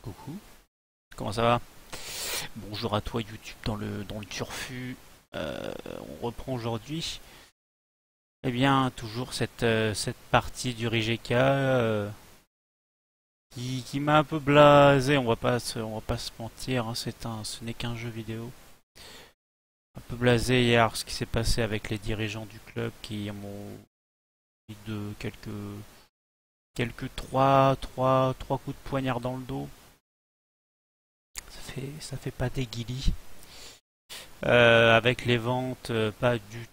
Coucou, comment ça va? Bonjour à toi YouTube dans le turfu. On reprend aujourd'hui. Eh bien, toujours cette partie du Rijeka qui m'a un peu blasé. On va pas se mentir, hein, ce n'est qu'un jeu vidéo. Un peu blasé hier, ce qui s'est passé avec les dirigeants du club qui m'ont mis de quelques trois coups de poignard dans le dos. Ça fait pas des guilis. Avec les ventes pas du tout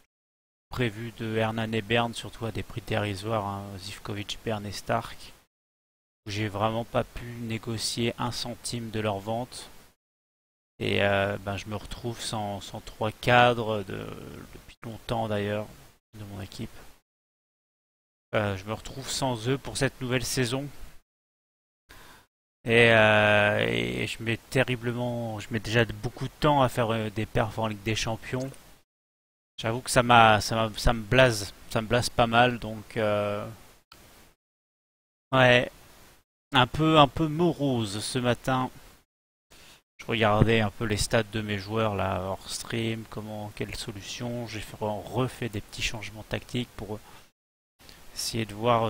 prévues de Hernan et Bern, surtout à des prix dérisoires, hein, Zivkovic, Bern et Stark, où j'ai vraiment pas pu négocier un centime de leur vente. Et je me retrouve sans trois cadres depuis longtemps d'ailleurs de mon équipe. Je me retrouve sans eux pour cette nouvelle saison. Et je mets déjà beaucoup de temps à faire des perfs en Ligue des Champions. J'avoue que ça me blase pas mal, donc ouais, un peu morose ce matin. Je regardais un peu les stats de mes joueurs là hors stream, quelle solution. Refait des petits changements tactiques pour essayer de voir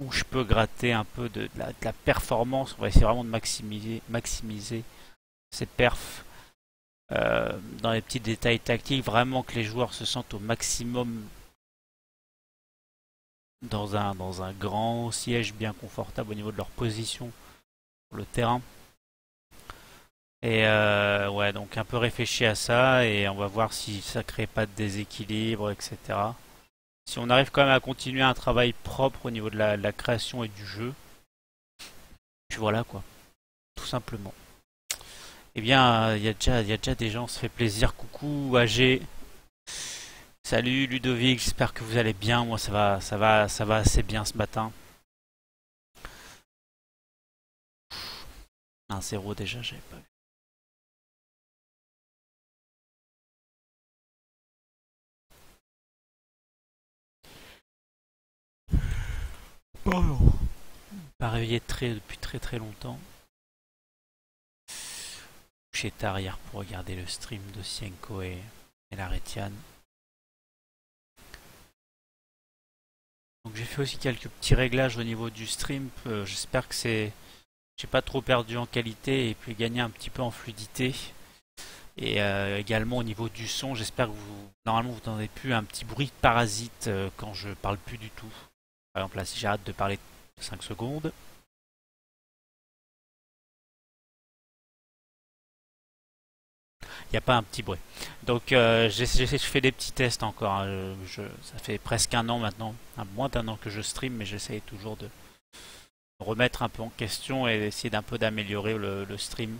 où je peux gratter un peu de la performance. On va essayer vraiment de maximiser ces perfs dans les petits détails tactiques, vraiment que les joueurs se sentent au maximum dans un grand siège bien confortable au niveau de leur position sur le terrain. Et ouais, donc un peu réfléchi à ça et on va voir si ça crée pas de déséquilibre, etc. Si on arrive quand même à continuer un travail propre au niveau de la création et du jeu, puis voilà quoi, tout simplement. Eh bien, il y a déjà des gens, ça fait plaisir. Coucou AG, salut Ludovic, j'espère que vous allez bien. Moi ça va assez bien ce matin. 1-0 déjà, j'avais pas vu. Oh. Pas réveillé depuis très très longtemps. Couché tard hier pour regarder le stream de Sienko et la Retiane. Donc j'ai fait aussi quelques petits réglages au niveau du stream. J'espère que j'ai pas trop perdu en qualité et puis gagné un petit peu en fluidité. Et également au niveau du son, j'espère que normalement vous n'entendez plus un petit bruit de parasite quand je parle plus du tout. Par exemple là, si j'arrête de parler 5 secondes, il n'y a pas un petit bruit. Donc je fais des petits tests encore, hein. Ça fait presque un an maintenant, moins d'un an que je stream, mais j'essaye toujours de me remettre un peu en question et d'essayer d'un peu d'améliorer le stream.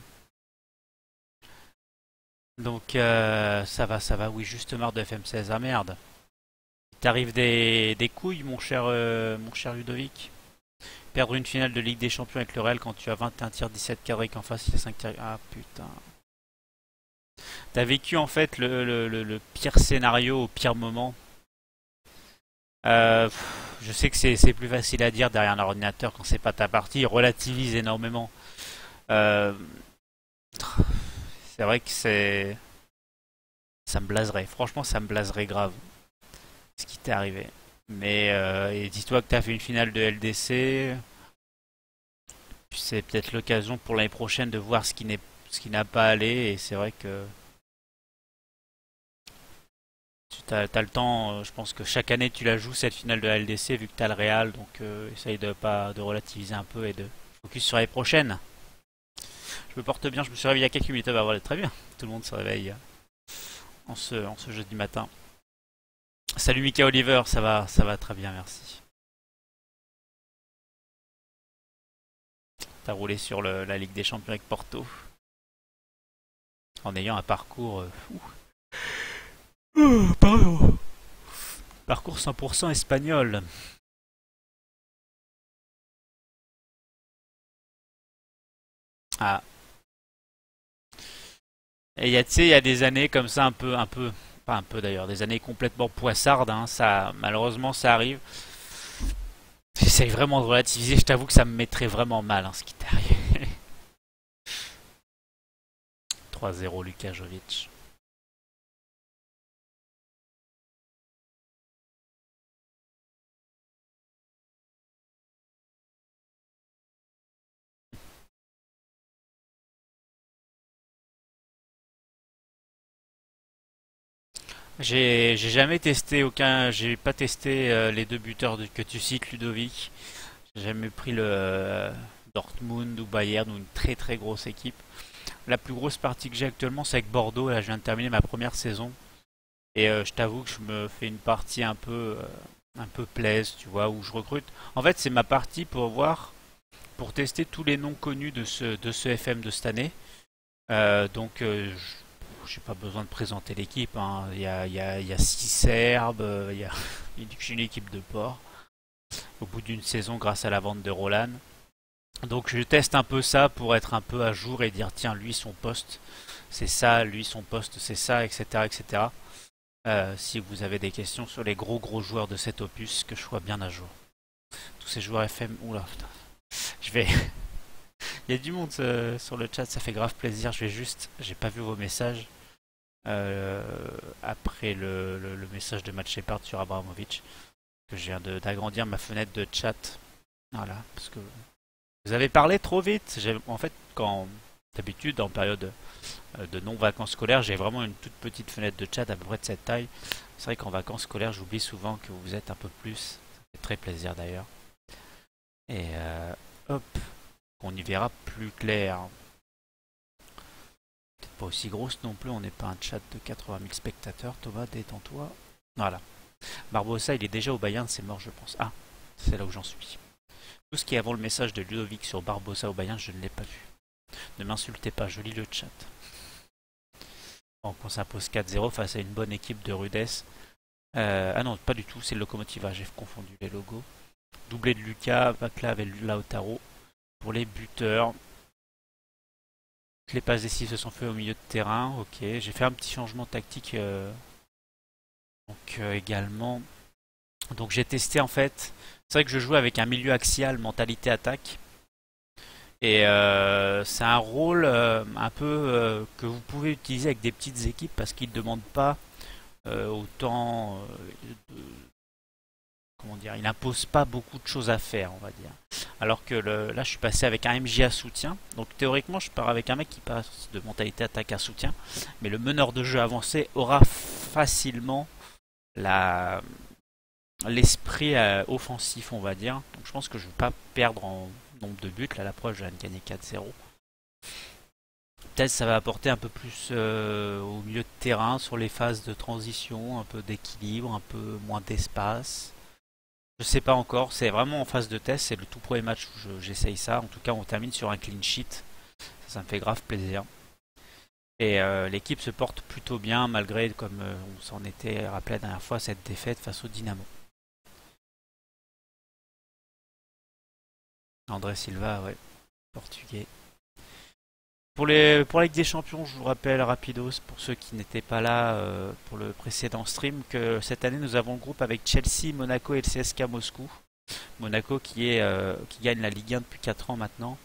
Donc ça va, oui, juste marre de FM16. Ah merde. T'arrives des couilles, mon cher Ludovic. Perdre une finale de Ligue des Champions avec le Real quand tu as 21 tirs, 17 cadrés, qu'en face il y a 5 tirs. Ah putain. T'as vécu en fait le pire scénario au pire moment. Je sais que c'est plus facile à dire derrière un ordinateur quand c'est pas ta partie. Relativise énormément. Euh, c'est vrai que ça me blaserait. Franchement, ça me blaserait grave ce qui t'est arrivé. Mais et dis-toi que t'as fait une finale de LDC. C'est peut-être l'occasion pour l'année prochaine de voir ce qui n'a pas allé. Et c'est vrai que t'as le temps. Je pense que chaque année tu la joues cette finale de la LDC vu que t'as le Real. Donc essaye de pas de relativiser un peu et de focus sur l'année prochaine. Je me porte bien. Je me suis réveillé il y a quelques minutes. Ah bah voilà, très bien. Tout le monde se réveille en ce jeudi matin. Salut Mika Oliver, ça va très bien, merci. T'as roulé sur la Ligue des Champions avec Porto en ayant un parcours fou. Pardon. Parcours 100% espagnol. Ah. Et tu sais, il y a des années comme ça pas un peu d'ailleurs, des années complètement poissardes, hein, ça, malheureusement, ça arrive. J'essaye vraiment de relativiser, je t'avoue que ça me mettrait vraiment mal hein, ce qui t'est arrivé. 3-0 Luka Jovic. J'ai jamais testé aucun, j'ai pas testé les deux buteurs que tu cites, Ludovic. J'ai jamais pris le Dortmund ou Bayern ou une très très grosse équipe. La plus grosse partie que j'ai actuellement, c'est avec Bordeaux. Là, je viens de terminer ma première saison. Et je t'avoue que je me fais une partie un peu plaise, tu vois, où je recrute. En fait, c'est ma partie pour voir, pour tester tous les noms connus de ce FM de cette année. J'ai pas besoin de présenter l'équipe. Hein. Il y a 6 Serbes, j'ai une équipe de porc. Au bout d'une saison, grâce à la vente de Roland. Donc je teste un peu ça pour être un peu à jour et dire tiens, lui son poste c'est ça, lui son poste c'est ça, etc. etc. Si vous avez des questions sur les gros joueurs de cet opus, que je sois bien à jour. Tous ces joueurs FM, oula putain. Je vais. Il y a du monde sur le chat, ça fait grave plaisir. J'ai pas vu vos messages euh, après le message de Matt Shepard sur Abramovic, que je viens d'agrandir ma fenêtre de chat. Voilà, parce que vous avez parlé trop vite. En fait, quand d'habitude en période de non-vacances scolaires, j'ai vraiment une toute petite fenêtre de chat à peu près de cette taille. C'est vrai qu'en vacances scolaires, j'oublie souvent que vous êtes un peu plus. Ça fait très plaisir d'ailleurs. Et hop, on y verra plus clair. Peut-être pas aussi grosse non plus, on n'est pas un chat de 80 000 spectateurs. Thomas, détends-toi. Voilà. Barbosa, il est déjà au Bayern, c'est mort, je pense. Ah, c'est là où j'en suis. Tout ce qui est avant le message de Ludovic sur Barbosa au Bayern, je ne l'ai pas vu. Ne m'insultez pas, je lis le chat. Donc on s'impose 4-0 face à une bonne équipe de rudesse. Ah non, pas du tout, c'est le Lokomotiva, j'ai confondu les logos. Doublé de Lucas, Vaclav et Lautaro pour les buteurs. Les passes décisives se sont faites au milieu de terrain, ok. J'ai fait un petit changement tactique également. Donc j'ai testé en fait. C'est vrai que je joue avec un milieu axial, mentalité attaque. Et c'est un rôle un peu que vous pouvez utiliser avec des petites équipes parce qu'il ne demande pas autant comment dire, il n'impose pas beaucoup de choses à faire, on va dire. Alors que là, je suis passé avec un MJ à soutien. Donc théoriquement, je pars avec un mec qui passe de mentalité attaque à soutien. Mais le meneur de jeu avancé aura facilement la l'esprit offensif, on va dire. Donc je pense que je ne vais pas perdre en nombre de buts. Là, la preuve, je viens de gagner 4-0. Peut-être ça va apporter un peu plus au milieu de terrain sur les phases de transition, un peu d'équilibre, un peu moins d'espace. Je sais pas encore, c'est vraiment en phase de test, c'est le tout premier match où j'essaye ça. En tout cas, on termine sur un clean sheet. Ça me fait grave plaisir. Et l'équipe se porte plutôt bien malgré, comme on s'en était rappelé la dernière fois, cette défaite face au Dynamo. André Silva, ouais, portugais. Pour la Ligue des Champions, je vous rappelle rapidos, pour ceux qui n'étaient pas là pour le précédent stream, que cette année nous avons le groupe avec Chelsea, Monaco et le CSKA Moscou. Monaco qui gagne la Ligue 1 depuis 4 ans maintenant.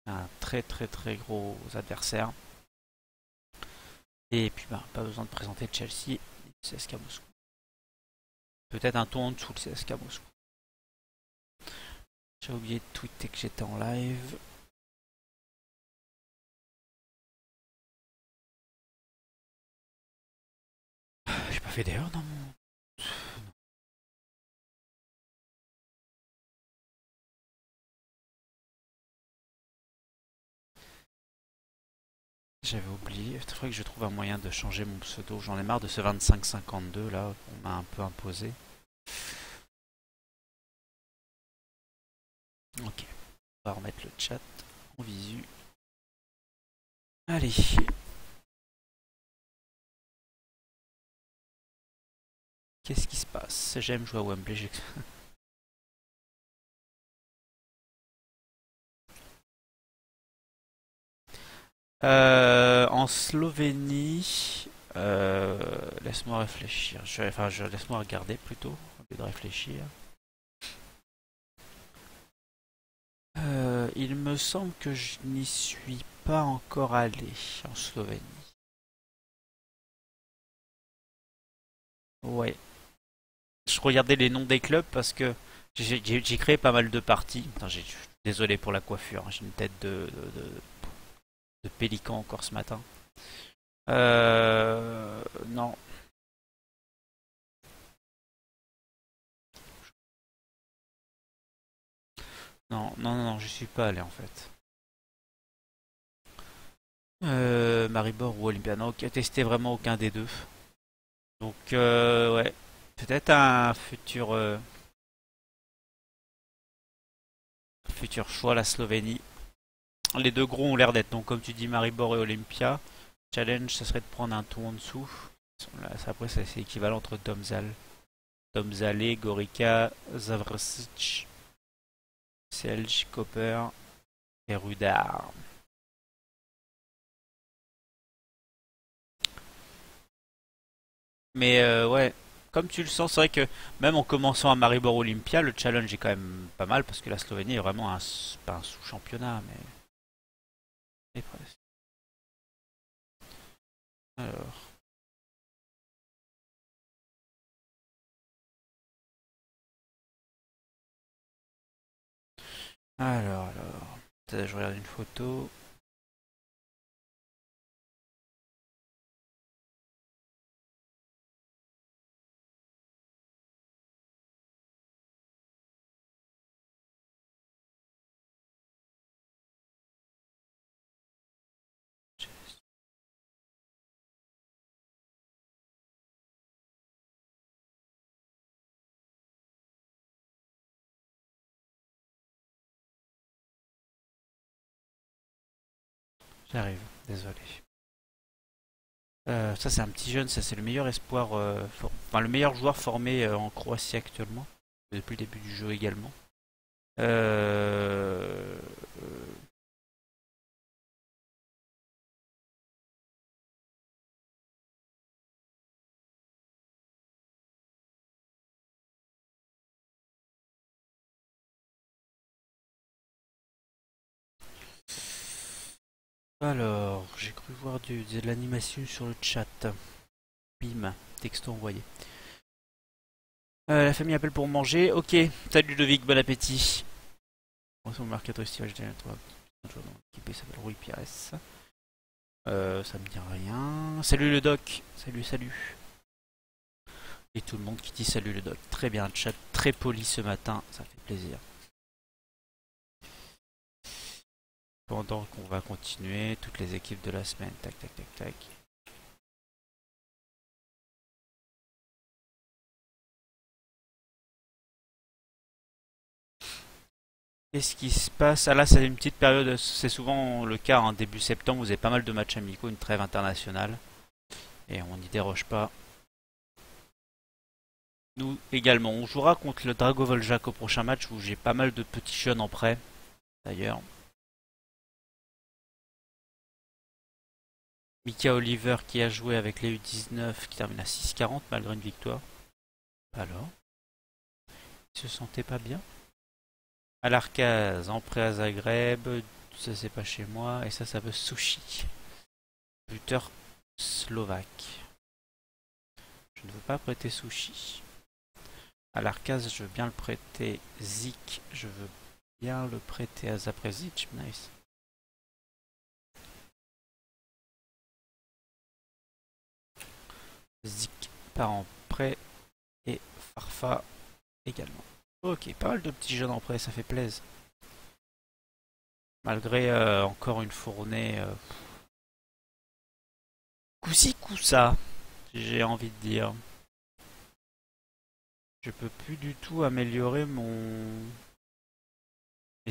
Un très gros adversaire. Et puis pas besoin de présenter Chelsea et le CSKA Moscou. Peut-être un ton en dessous le CSKA Moscou. J'ai oublié de tweeter que j'étais en live. J'ai pas fait d'erreur dans mon... J'avais oublié. Il faudrait que je trouve un moyen de changer mon pseudo. J'en ai marre de ce 25-52 là. On m'a un peu imposé. Ok. On va remettre le chat en visu. Allez. Qu'est-ce qui se passe? J'aime jouer à Wembley. En Slovénie, laisse-moi réfléchir. Laisse-moi regarder plutôt, au lieu de réfléchir. Il me semble que je n'y suis pas encore allé en Slovénie. Ouais. Je regardais les noms des clubs parce que j'ai créé pas mal de parties. Putain, désolé pour la coiffure, hein, j'ai une tête de pélican encore ce matin. Non, non, je suis pas allé en fait. Maribor ou Olympia, non, qui a testé vraiment aucun des deux. Donc, ouais, peut-être un futur choix, la Slovénie. Les deux gros ont l'air d'être, donc comme tu dis, Maribor et Olympia. Challenge, ça serait de prendre un tour en dessous. Après, c'est équivalent entre Domzale, Gorica, Zavrsic, Selj, Copper et Rudar. Mais ouais, comme tu le sens, c'est vrai que même en commençant à Maribor Olympia, le challenge est quand même pas mal parce que la Slovénie est vraiment pas un sous-championnat, mais presque. Alors, alors. Je regarde une photo. J'arrive, désolé. Ça c'est un petit jeune, ça c'est le meilleur espoir, enfin le meilleur joueur formé en Croatie actuellement, depuis le début du jeu également. Euh, alors, j'ai cru voir de l'animation sur le chat. Bim, texto envoyé. La famille appelle pour manger. Ok, salut Ludovic, bon appétit. On se marque aussi, je dirais toi. L'équipe s'appelle Rui Pires. Ça me dit rien. Salut le doc. Salut. Et tout le monde qui dit salut le doc. Très bien, chat très poli ce matin, ça fait plaisir. Pendant qu'on va continuer, toutes les équipes de la semaine. Tac. Qu'est-ce qui se passe? Ah là, c'est une petite période, c'est souvent le cas, en début septembre, vous avez pas mal de matchs amicaux, une trêve internationale. Et on n'y déroge pas. Nous également, on jouera contre le Dragovoljak au prochain match où j'ai pas mal de petits jeunes en prêt, d'ailleurs. Mika Oliver qui a joué avec les U19 qui termine à 6,40 malgré une victoire. Alors, il se sentait pas bien? Alarkaz, en prêt à Zagreb, ça c'est pas chez moi, et ça veut sushi. Buteur slovaque. Je ne veux pas prêter sushi. Alarkaz, je veux bien le prêter. Zik, je veux bien le prêter à Zaprezic. Nice. Zik part en prêt et Farfa également. Ok, pas mal de petits jeunes en prêt, ça fait plaisir. Malgré encore une fournée coup-ci coup-ça, j'ai envie de dire. Je peux plus du tout améliorer mes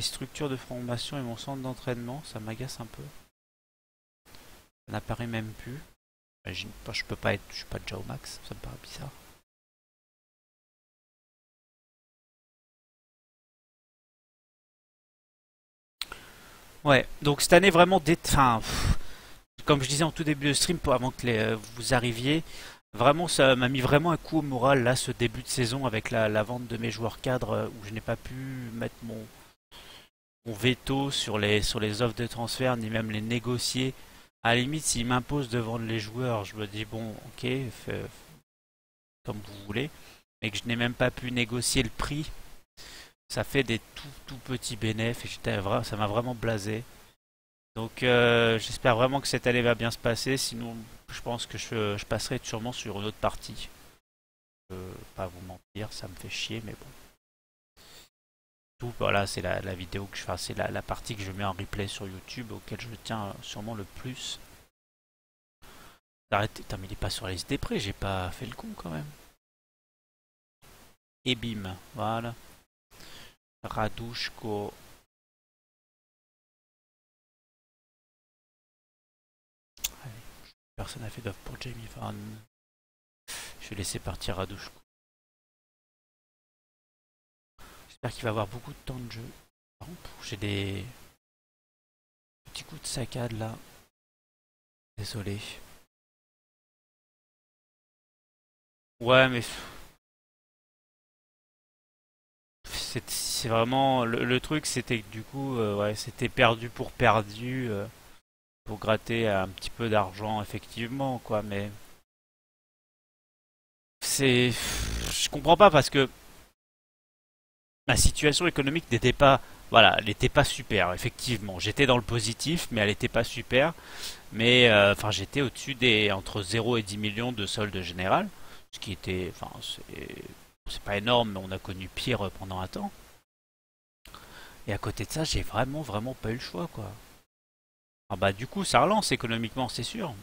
structures de formation et mon centre d'entraînement, ça m'agace un peu. Ça n'apparaît même plus. J'imagine pas, je peux pas être, je suis pas déjà au max, ça me paraît bizarre. Ouais, donc cette année vraiment comme je disais en tout début de stream, avant que vous arriviez, vraiment ça m'a mis vraiment un coup au moral là ce début de saison avec la vente de mes joueurs cadres où je n'ai pas pu mettre mon veto sur les offres de transfert, ni même les négocier. À la limite, s'ils m'imposent de vendre les joueurs, je me dis bon, ok, comme vous voulez, mais que je n'ai même pas pu négocier le prix, ça fait des tout petits bénéfices et ça m'a vraiment blasé. Donc j'espère vraiment que cette année va bien se passer, sinon je pense que je passerai sûrement sur une autre partie. Pas vous mentir, ça me fait chier, mais bon. Tout, voilà, c'est la vidéo que je fais, c'est la partie que je mets en replay sur YouTube, auquel je tiens sûrement le plus. Arrêtez, putain, mais il est pas sur la liste des prêts, j'ai pas fait le con quand même. Et bim, voilà. Radushko. Allez, personne n'a fait d'offre pour Jamie Varane. Je vais laisser partir Radushko. J'espère qu'il va avoir beaucoup de temps de jeu. Par contre, j'ai des petits coups de saccade là. Désolé. Ouais, mais c'est vraiment le truc, c'était que du coup, ouais, c'était perdu pour gratter un petit peu d'argent, effectivement, quoi. Mais c'est, je comprends pas parce que ma situation économique n'était pas, voilà, elle n'était pas super, effectivement. J'étais dans le positif, mais elle n'était pas super. Mais enfin, j'étais au-dessus des entre 0 et 10 millions de solde général, ce qui était, enfin, c'est pas énorme, mais on a connu pire pendant un temps. Et à côté de ça, j'ai vraiment pas eu le choix, quoi. Ah bah du coup, ça relance économiquement, c'est sûr.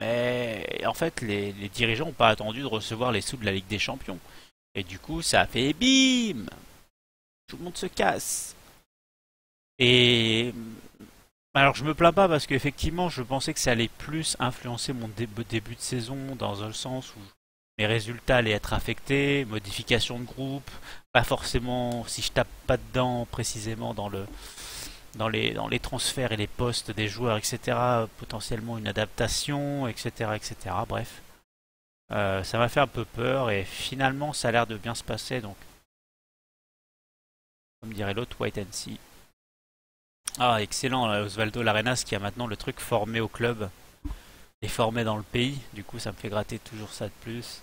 Mais en fait, les dirigeants n'ont pas attendu de recevoir les sous de la Ligue des Champions. Et du coup, ça a fait bim. Tout le monde se casse. Et alors je me plains pas parce qu'effectivement je pensais que ça allait plus influencer mon début de saison dans un sens où mes résultats allaient être affectés, modification de groupe, pas forcément si je tape pas dedans précisément dans les transferts et les postes des joueurs, etc. Potentiellement une adaptation, etc. etc. Bref. Ça m'a fait un peu peur et finalement ça a l'air de bien se passer donc comme dirait l'autre, wait and see. Ah, excellent, Osvaldo Larenas qui a maintenant le truc formé au club et formé dans le pays. Du coup, ça me fait gratter toujours ça de plus.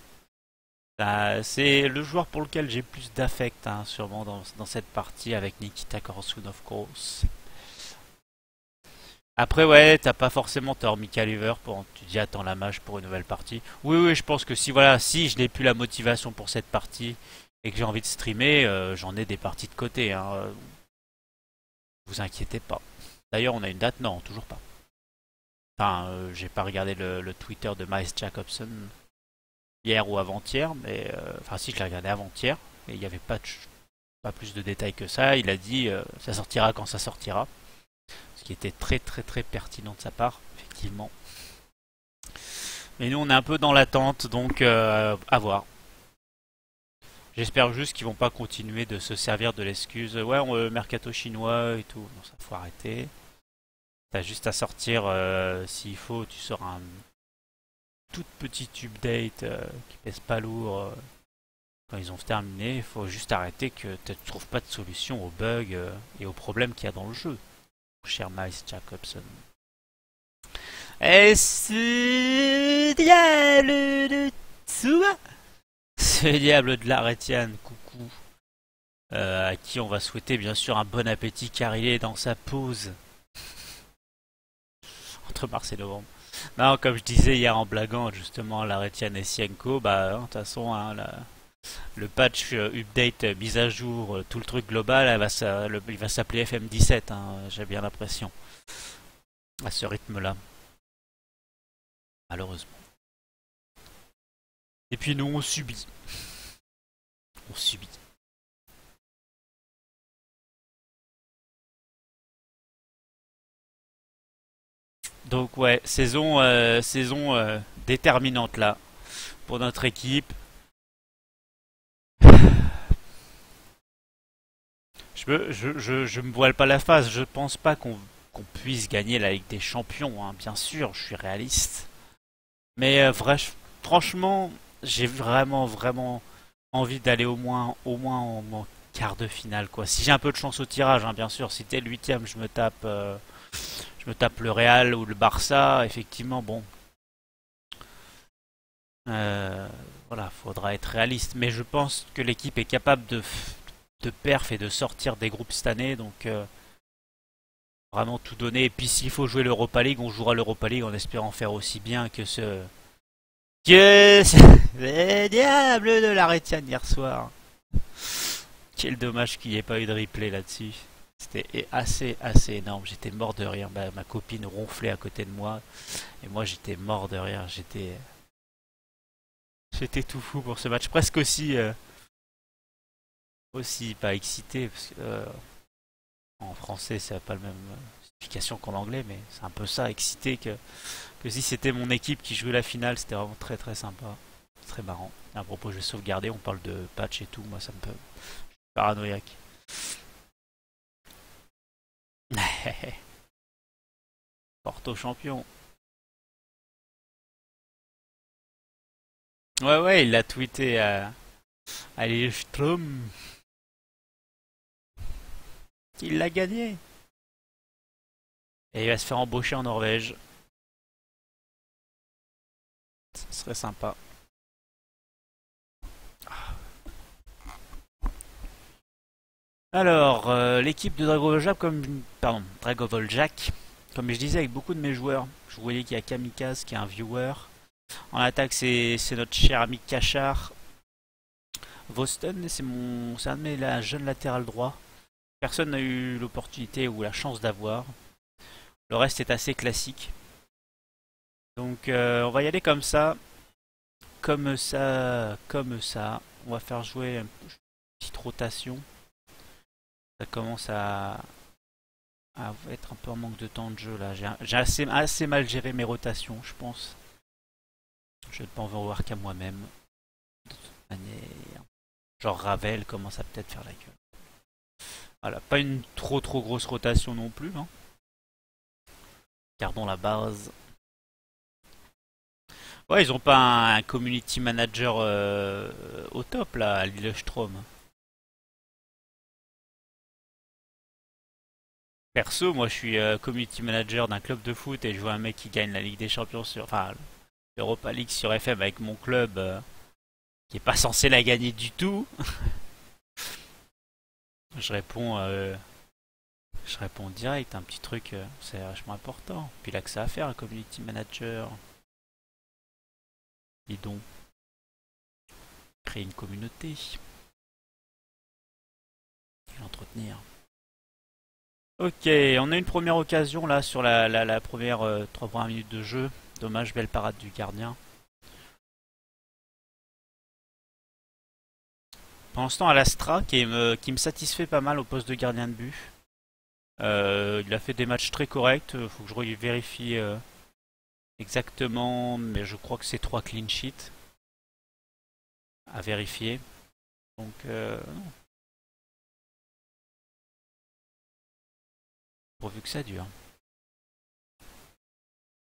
C'est le joueur pour lequel j'ai plus d'affect, hein, sûrement dans cette partie avec Nikita Korsun, of course. Après, ouais, t'as pas forcément tort, Mika Lever, tu dis attends la mage pour une nouvelle partie. Oui, oui, je pense que si voilà, si je n'ai plus la motivation pour cette partie et que j'ai envie de streamer, j'en ai des parties de côté, hein. Vous inquiétez pas. D'ailleurs, on a une date? Non, toujours pas. Enfin, j'ai pas regardé le Twitter de Miles Jacobson hier ou avant-hier, mais enfin si je l'ai regardé avant-hier et il n'y avait pas plus de détails que ça. Il a dit ça sortira quand ça sortira, ce qui était très pertinent de sa part, effectivement. Mais nous on est un peu dans l'attente, donc à voir. J'espère juste qu'ils vont pas continuer de se servir de l'excuse. Ouais, mercato chinois et tout. Non, ça faut arrêter. T'as juste à sortir s'il faut. Tu sors un toute petite update qui pèse pas lourd quand ils ont terminé. Il faut juste arrêter que tu ne trouves pas de solution aux bugs et aux problèmes qu'il y a dans le jeu. Cher Miles Jacobson. Et ce diable de Tsua, ce diable de l'Aretian, coucou, à qui on va souhaiter bien sûr un bon appétit car il est dans sa pause entre mars et novembre. Non, comme je disais hier en blaguant, justement, l'Aretian et Sienko, bah, de toute façon, hein, le patch update mise à jour, tout le truc global, il va s'appeler FM17, hein, j'ai bien l'impression, à ce rythme-là, malheureusement. Et puis nous, on subit. On subit. Donc ouais, saison déterminante là pour notre équipe. Je me voile pas la face. Je pense pas qu'on puisse gagner la Ligue des Champions, hein. Bien sûr, je suis réaliste. Mais franchement, j'ai vraiment envie d'aller au moins quart de finale quoi. Si j'ai un peu de chance au tirage, hein, bien sûr. Si t'es le huitième, je me tape le Real ou le Barça. Effectivement, bon, euh, voilà, faudra être réaliste. Mais je pense que l'équipe est capable de perf et de sortir des groupes cette année, donc vraiment tout donner. Et puis s'il faut jouer l'Europa League, on jouera l'Europa League en espérant faire aussi bien que les diables de la Rétienne hier soir. Quel dommage qu'il n'y ait pas eu de replay là-dessus. C'était assez énorme. J'étais mort de rire. Ma copine ronflait à côté de moi. Et moi, j'étais mort de rire. J'étais tout fou pour ce match. Presque aussi pas excité. Parce que, en français, ça n'a pas le même signification qu'en anglais. Mais c'est un peu ça, excité que si c'était mon équipe qui jouait la finale. C'était vraiment très très sympa. Très marrant. À propos, je vais sauvegarder. On parle de patch et tout. Moi, ça me peut. Paranoïaque. Porto champion. Ouais, ouais, il l'a tweeté à Lillestrøm. Il l'a gagné. Et il va se faire embaucher en Norvège. Ce serait sympa. Alors, l'équipe de Dragovoljak, Dragovoljak, comme je disais avec beaucoup de mes joueurs, je voyais qu'il y a Kamikaze qui est un viewer. En attaque, c'est notre cher ami Kachar. Vosten, c'est un de mes jeunes latéral droit. Personne n'a eu l'opportunité ou la chance d'avoir. Le reste est assez classique. Donc on va y aller comme ça. Comme ça, comme ça. On va faire jouer une petite rotation. Ça commence à être un peu en manque de temps de jeu là. J'ai assez mal géré mes rotations, je pense. Je ne peux en voir qu'à moi-même. De toute manière. Genre Ravel commence à peut-être faire la gueule. Voilà, pas une trop grosse rotation non plus. Hein. Gardons la base. Ouais, ils ont pas un community manager au top là, à Lillestrøm. Perso, moi je suis community manager d'un club de foot et je vois un mec qui gagne la Ligue des Champions enfin, l'Europa League sur FM avec mon club qui est pas censé la gagner du tout. Je réponds, euh, je réponds direct, un petit truc, c'est vachement important. Puis là que ça à faire, un community manager. Dis donc, créer une communauté et l'entretenir. Ok, on a une première occasion là sur la première 3 premières minutes de jeu. Dommage, belle parade du gardien. Pendant ce temps, Alastra qui me satisfait pas mal au poste de gardien de but. Il a fait des matchs très corrects. Faut que je vérifie exactement, mais je crois que c'est 3 clean sheets à vérifier. Donc, non, pourvu que ça dure.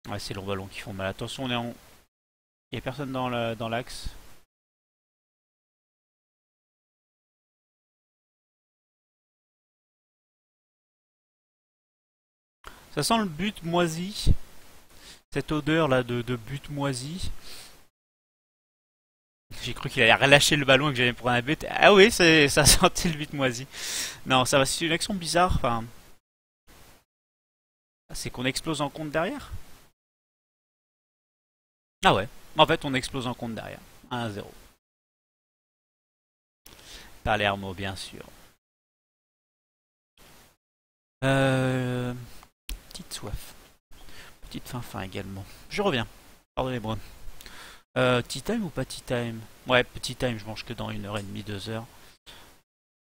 Ouais, c'est longs ballons qui font mal. Attention, il n'y a personne dans l'axe. Ça sent le but moisi. Cette odeur là de but moisi. J'ai cru qu'il allait relâcher le ballon et que j'allais prendre un but. Ah oui, ça sentait le but moisi. Non, ça va, c'est une action bizarre. Enfin, c'est qu'on explose en compte derrière. Ah ouais, en fait, on explose en compte derrière. 1-0. Palermo, bien sûr. Euh, petite soif. Petite faim également. Je reviens. Pardonnez-moi. Tea time ou pas tea time? Ouais, petit time, je mange que dans 1 heure et demie, 2 heures.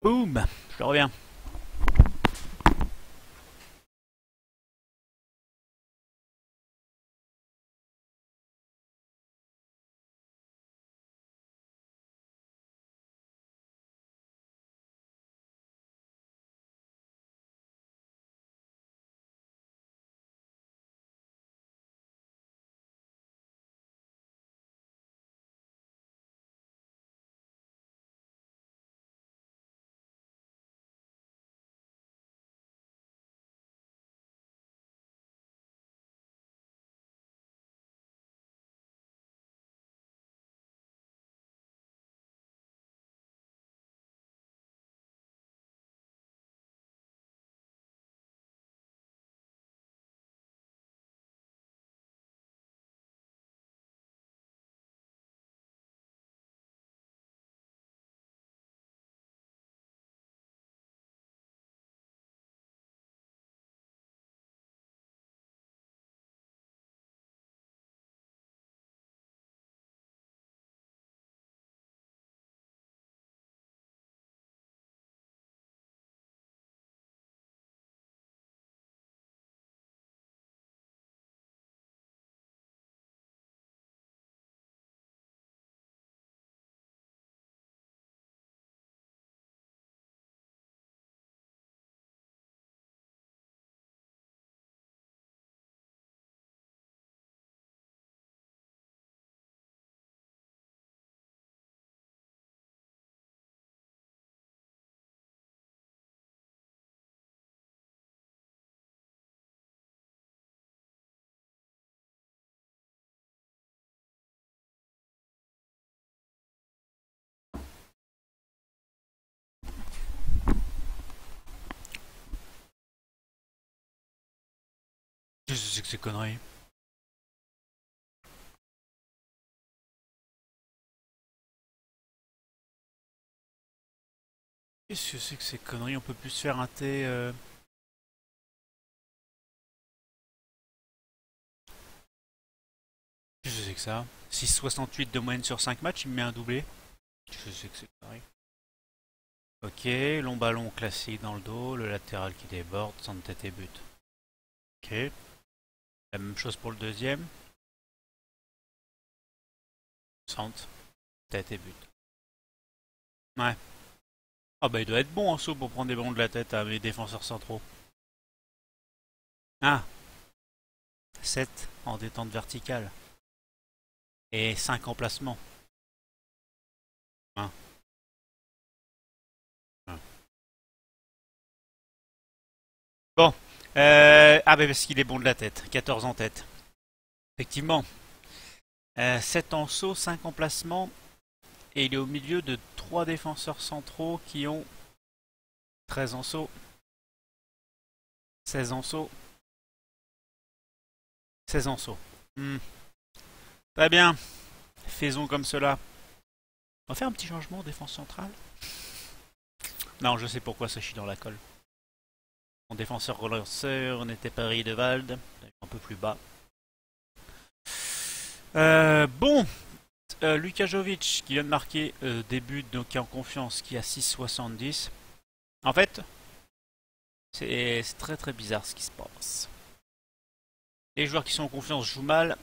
Boum! Je reviens. Qu'est-ce que c'est que ces conneries? Qu'est-ce que c'est que ces conneries? On peut plus se faire un thé. Qu'est-ce que c'est que ça? 6,68 de moyenne sur 5 matchs, il me met un doublé. Qu'est-ce que c'est que ces conneries? Ok, long ballon classique dans le dos, le latéral qui déborde, centre tête et but. Ok, la même chose pour le deuxième. Centre, tête et but. Ouais. Ah bah il doit être bon en saut pour prendre des ballons de la tête à mes défenseurs centraux. Ah, 7 en détente verticale. Et 5 en placement. Hein, hein. Bon. Ah bah parce qu'il est bon de la tête. 14 en tête. Effectivement. 7 en saut, 5 en placement. Et il est au milieu de 3 défenseurs centraux qui ont 13 en saut, 16 en saut, 16 en saut. Hmm. Très bien. Faisons comme cela. On va faire un petit changement en défense centrale. Non, je sais pourquoi ça chie dans la colle. Mon défenseur relanceur n'était pas Riedewald, un peu plus bas. Bon, Luka Jovic qui vient de marquer début, donc qui est en confiance, qui a 6,70. En fait, c'est très très bizarre ce qui se passe. Les joueurs qui sont en confiance jouent mal,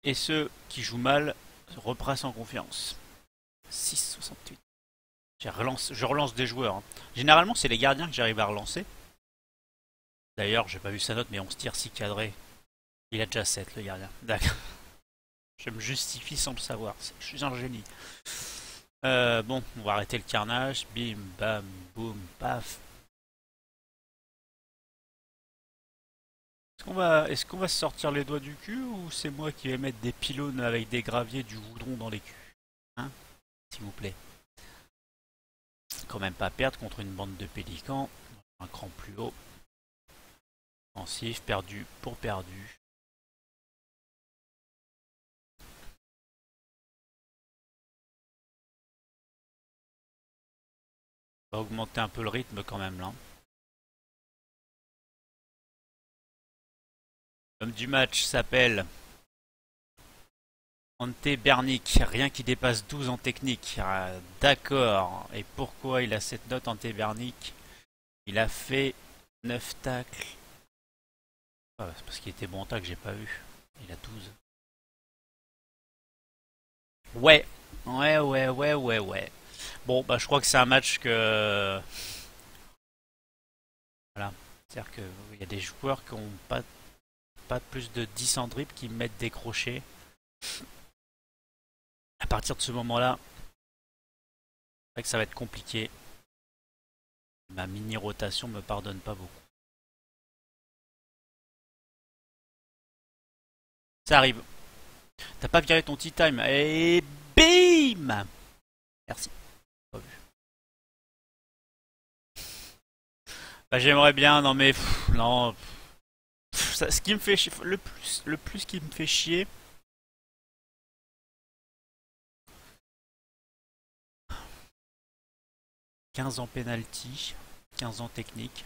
et ceux qui jouent mal repressent en confiance. 6,68. Je relance des joueurs, hein. Généralement, c'est les gardiens que j'arrive à relancer. D'ailleurs, j'ai pas vu sa note, mais 11 tirs 6 cadrés. Il a déjà 7, le gardien. D'accord. Je me justifie sans le savoir. Je suis un génie. Bon, on va arrêter le carnage. Bim, bam, boum, paf. Est-ce qu'on va se sortir les doigts du cul ou c'est moi qui vais mettre des pylônes avec des graviers du goudron dans les culs? Hein? S'il vous plaît. Quand même pas perdre contre une bande de pélicans. Un cran plus haut. Offensif, perdu pour perdu. On va augmenter un peu le rythme quand même là. L'homme du match s'appelle Ante Bernic, rien qui dépasse 12 en technique. Ah, d'accord. Et pourquoi il a cette note Ante Bernic? Il a fait 9 tacles. Ah, c'est parce qu'il était bon en tacle, j'ai pas vu. Il a 12. Ouais. Ouais, ouais, ouais, ouais, ouais. Bon, bah je crois que c'est un match que... Voilà. C'est-à-dire qu'il y a des joueurs qui ont pas plus de 10 en dribble qui mettent des crochets. À partir de ce moment-là, c'est vrai que ça va être compliqué. Ma mini rotation me pardonne pas beaucoup. Ça arrive. T'as pas viré ton tea time. Et bim. Merci. Pas vu. Bah, j'aimerais bien, non mais non. Ce qui me fait le plus qui me fait chier, 15 en penalty, 15 en technique,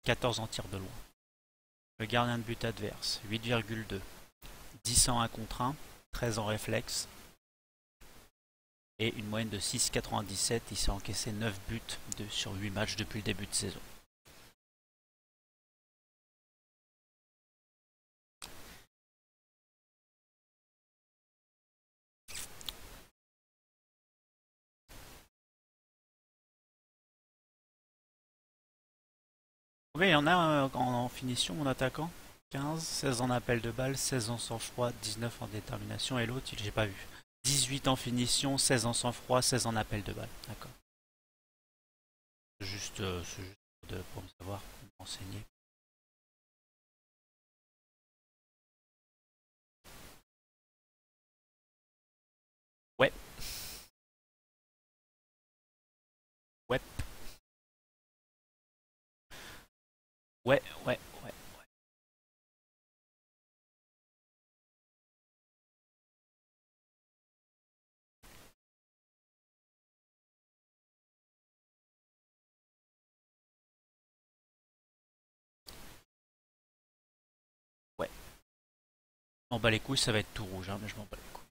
14 en tir de loin. Le gardien de but adverse, 8,2. 10 en 1 contre 1, 13 en réflexe et une moyenne de 6,97. Il s'est encaissé 9 buts sur 8 matchs depuis le début de saison. Oui, il y en a en finition, mon attaquant. 15, 16 en appel de balle, 16 en sang-froid, 19 en détermination. Et l'autre, j'ai pas vu. 18 en finition, 16 en sang-froid, 16 en appel de balle. D'accord. C'est juste pour me savoir, pour me renseigner. Ouais, ouais, ouais, ouais, ouais. m'en bats les couilles, ça va être tout rouge, hein, mais je m'en bats les couilles.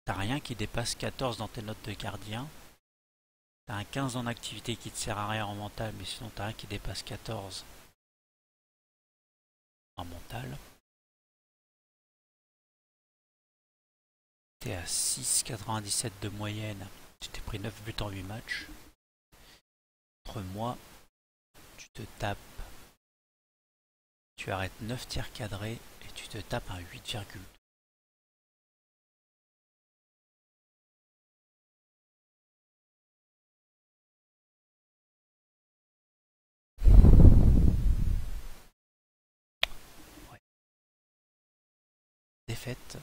T'as rien qui dépasse 14 dans tes notes de gardien. T'as un 15 en activité qui te sert à rien en mental, mais sinon t'as rien qui dépasse 14 en mental. T'es à 6,97 de moyenne. Tu t'es pris 9 buts en 8 matchs. Entre moi, tu te tapes. Tu arrêtes 9 tirs cadrés et tu te tapes un 8,2. Ouais. Défaite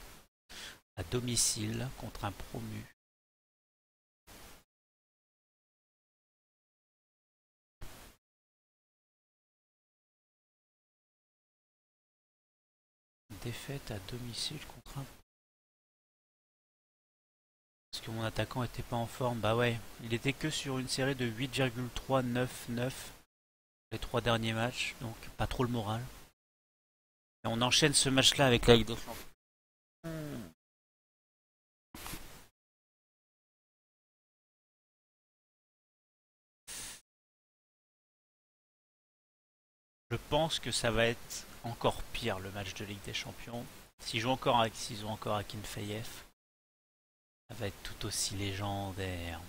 à domicile contre un promu. Défaite à domicile contre un... Parce que mon attaquant était pas en forme. Bah ouais, il était que sur une série de 8,399 les 3 derniers matchs, donc pas trop le moral. Et on enchaîne ce match-là avec la Ligue des Champions. Je pense que ça va être encore pire le match de Ligue des Champions. S'ils jouent encore avec, s'ils ont encore Akinfeyev, ça va être tout aussi légendaire.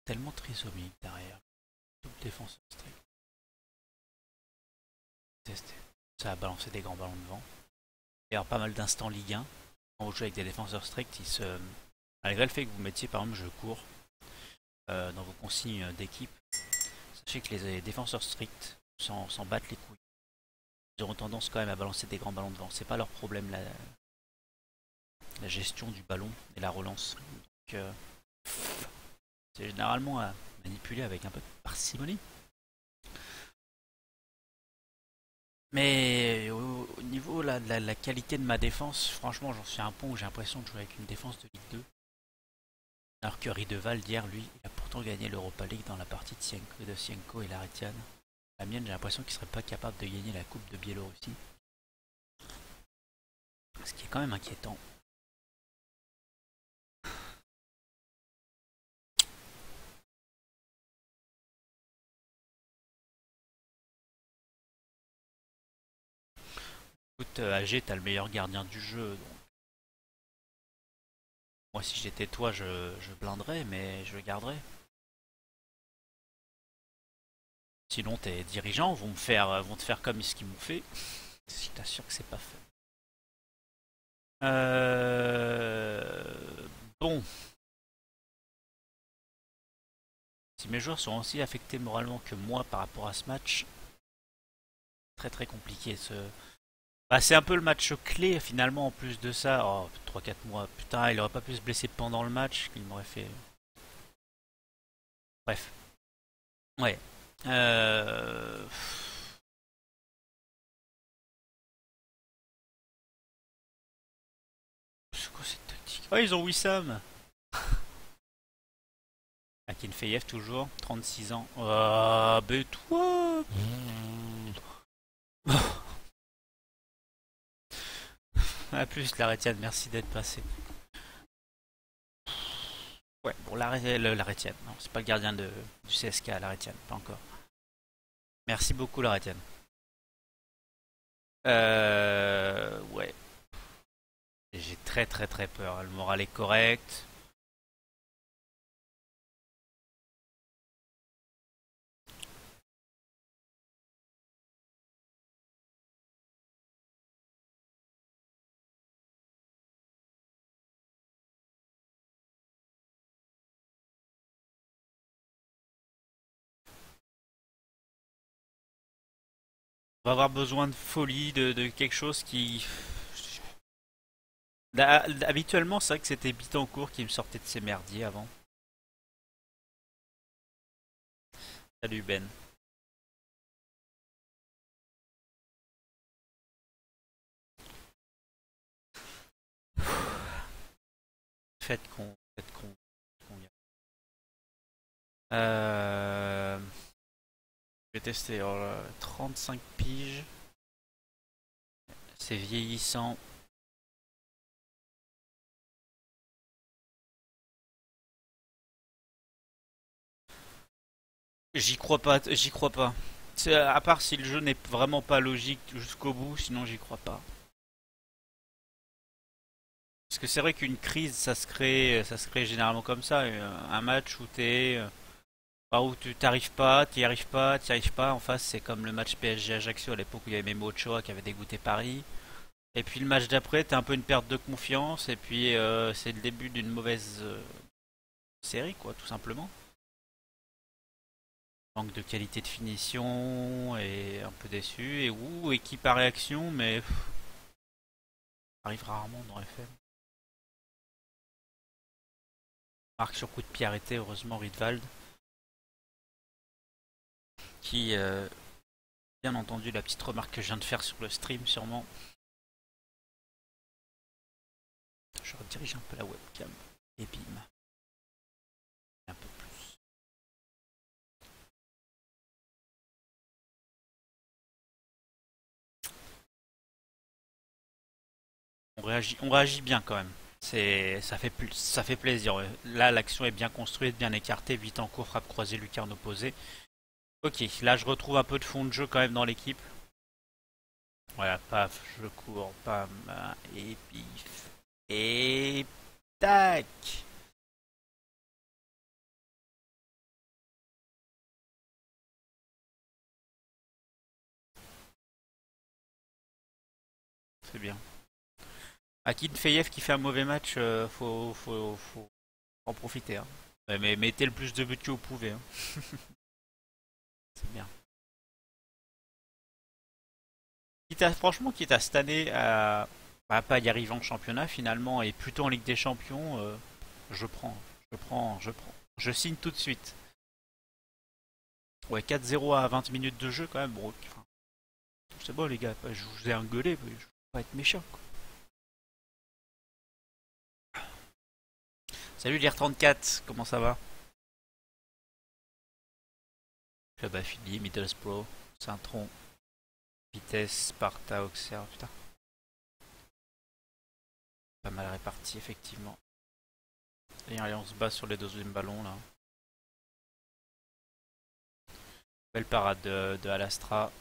Tellement trisomique derrière. Double défenseur strict. Testé. Ça a balancé des grands ballons devant. D'ailleurs, pas mal d'instants Ligue 1. Quand vous jouez avec des défenseurs stricts, malgré le fait que vous mettiez par exemple je cours dans vos consignes d'équipe, sachez que les défenseurs stricts s'en battent les couilles. Ils auront tendance quand même à balancer des grands ballons devant. C'est pas leur problème la gestion du ballon et la relance. Donc, c'est généralement à manipuler avec un peu de parcimonie. Mais au niveau de la qualité de ma défense, franchement, j'en suis à un point où j'ai l'impression de jouer avec une défense de Ligue 2. Alors que Rideval, hier, lui, il a pourtant gagné l'Europa League dans la partie de Sienko et Laretian. La mienne, j'ai l'impression qu'il serait pas capable de gagner la Coupe de Biélorussie. Ce qui est quand même inquiétant. Écoute, AG, t'as le meilleur gardien du jeu. Donc moi, si j'étais toi, je blinderais, mais je le garderais. Sinon, tes dirigeants vont te faire comme ce qu'ils m'ont fait. Je t'assure que c'est pas fait. Bon, si mes joueurs sont aussi affectés moralement que moi par rapport à ce match, très très compliqué. Bah, c'est un peu le match clé finalement en plus de ça. Oh, 3-4 mois. Putain, il aurait pas pu se blesser pendant le match, qu'il m'aurait fait. Bref. Ouais. Euh... C'est quoi cette tactique? Oh, ils ont Wissam. Akinfeyev toujours, 36 ans. Ah, ben toi. A plus, Laretienne, merci d'être passé. Ouais, bon, Laretienne. Non, c'est pas le gardien du CSK, Laretienne, pas encore. Merci beaucoup, Laretienne. Ouais. J'ai très très très peur. Le moral est correct. On va avoir besoin de folie, de quelque chose qui... Je Habituellement, c'est vrai que c'était Bittencourt qui me sortait de ses merdiers avant. Salut Ben. Faites qu'on y a. Je vais tester. Oh là, 35 piges. C'est vieillissant. J'y crois pas, j'y crois pas. À part si le jeu n'est vraiment pas logique jusqu'au bout, sinon j'y crois pas. Parce que c'est vrai qu'une crise, ça se crée généralement comme ça. Un match où où tu t'arrives pas, t'y arrives pas, t'y arrives pas. En face, c'est comme le match PSG Ajaccio à l'époque où il y avait Memo Ochoa qui avait dégoûté Paris. Et puis le match d'après, t'as un peu une perte de confiance. Et puis c'est le début d'une mauvaise série, quoi, tout simplement. Manque de qualité de finition et un peu déçu. Et ou équipe à réaction, mais arrive rarement dans FM. Marque sur coup de pied arrêté, heureusement Riedwald, qui, bien entendu, la petite remarque que je viens de faire sur le stream, sûrement. Je redirige un peu la webcam. Et bim. Un peu plus. On réagit bien quand même. Ça fait plaisir. Ouais. Là, l'action est bien construite, bien écartée. Vite en cours, frappe croisée, lucarne opposée. Ok, là, je retrouve un peu de fond de jeu quand même dans l'équipe. Voilà, paf, je cours, pam, et pif. Et tac. C'est bien. Akinfeyev qui fait un mauvais match, faut en profiter. Hein. Ouais, mais mettez le plus de buts que vous pouvez. Hein. C'est bien. Franchement, quitte à cette année à pas y arriver en championnat finalement et plutôt en Ligue des Champions, je prends. Je prends. Je signe tout de suite. Ouais, 4-0 à 20 minutes de jeu quand même. Bon, enfin, c'est bon les gars, je vous ai engueulé, mais je veux pas être méchant. Quoi. Salut l'IR34, comment ça va? Club affilié, Middlesbrough, Saint-Tron, Vitesse, Sparta, Auxerre, putain. Pas mal réparti effectivement. Et allez, on se bat sur les deuxièmes ballons là. Belle parade de Alastra.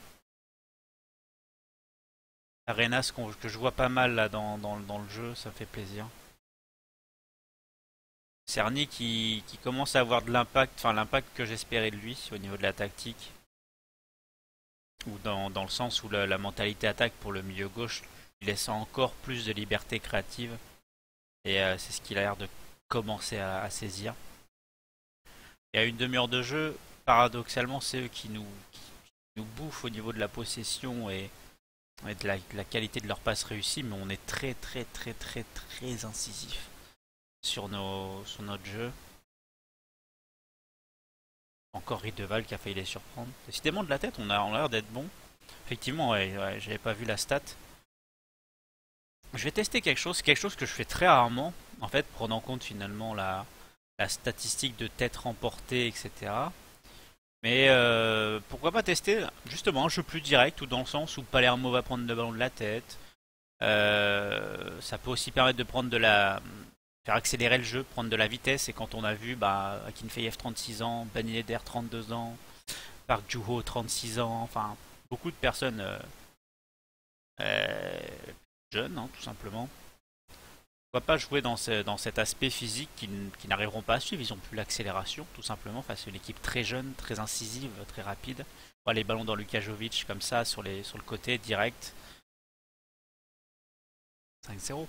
Arenas que je vois pas mal là dans le jeu, ça me fait plaisir. Cerny qui commence à avoir de l'impact, enfin l'impact que j'espérais de lui au niveau de la tactique, ou dans le sens où la mentalité attaque pour le milieu gauche il laisse encore plus de liberté créative, et c'est ce qu'il a l'air de commencer à saisir. Et à une demi-heure de jeu, paradoxalement, c'est eux qui nous bouffent au niveau de la possession et de la qualité de leur passe réussie, mais on est très très très très très incisif sur notre jeu. Encore Rideval qui a failli les surprendre. Décidément de la tête, on a l'air d'être bon. Effectivement, ouais, j'avais pas vu la stat. Je vais tester quelque chose que je fais très rarement, en fait, prenant en compte finalement la statistique de tête remportée, etc. Mais pourquoi pas tester justement un jeu plus direct ou dans le sens où Palermo va prendre le ballon de la tête. Ça peut aussi permettre de prendre de la faire accélérer le jeu, prendre de la vitesse. Et quand on a vu Akinfeyev 36 ans, Ben Yedder 32 ans, Park Juho 36 ans, enfin beaucoup de personnes euh, jeunes, hein, tout simplement. Pourquoi pas jouer dans cet aspect physique qui n'arriveront pas à suivre. Ils ont plus l'accélération, tout simplement, face à une équipe très jeune, très incisive, très rapide. Les ballons dans Lukajovic comme ça sur le côté direct. 5-0.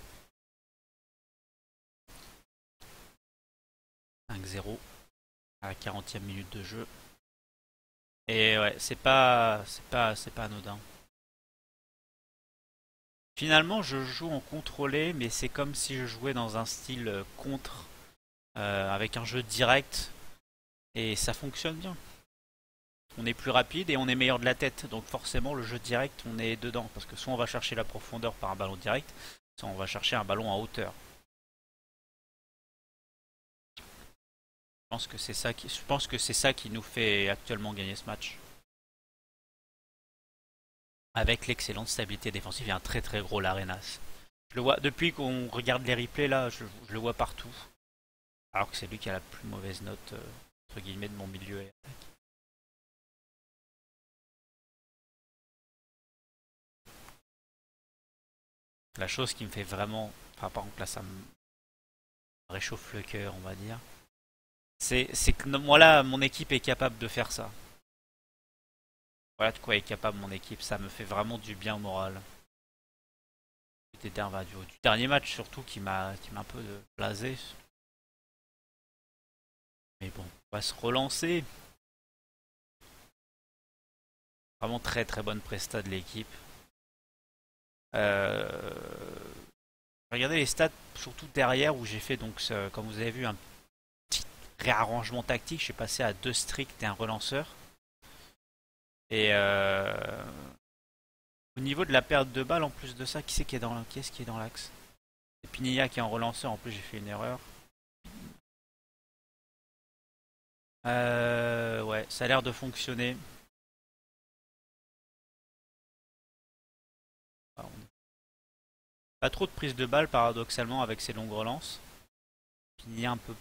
5-0 à la 40e minute de jeu. Et ouais, c'est pas anodin. Finalement, je joue en contrôlé, mais c'est comme si je jouais dans un style contre, avec un jeu direct, et ça fonctionne bien. On est plus rapide et on est meilleur de la tête, donc forcément le jeu direct, on est dedans, parce que soit on va chercher la profondeur par un ballon direct, soit on va chercher un ballon en hauteur. Je pense que c'est ça qui nous fait actuellement gagner ce match. Avec l'excellente stabilité défensive et un très très gros Larenas. Je le vois depuis qu'on regarde les replays là, je le vois partout. Alors que c'est lui qui a la plus mauvaise note entre guillemets de mon milieu. La chose qui me fait vraiment, enfin par exemple là ça me réchauffe le cœur on va dire, c'est que moi là mon équipe est capable de faire ça. Voilà de quoi est capable mon équipe, ça me fait vraiment du bien au moral. C'était du dernier match surtout qui m'a un peu blasé. Mais bon, on va se relancer. Vraiment très très bonne presta de l'équipe. Regardez les stats, surtout derrière où j'ai fait donc, comme vous avez vu, un petit réarrangement tactique. Je suis passé à 2 stricts et un relanceur. Et au niveau de la perte de balle, en plus de ça, qui est-ce qui est dans l'axe? C'est Pinilla qui est en relanceur. En plus, j'ai fait une erreur. Ouais, ça a l'air de fonctionner. Ah, pas trop de prise de balle paradoxalement avec ses longues relances. Pinilla un peu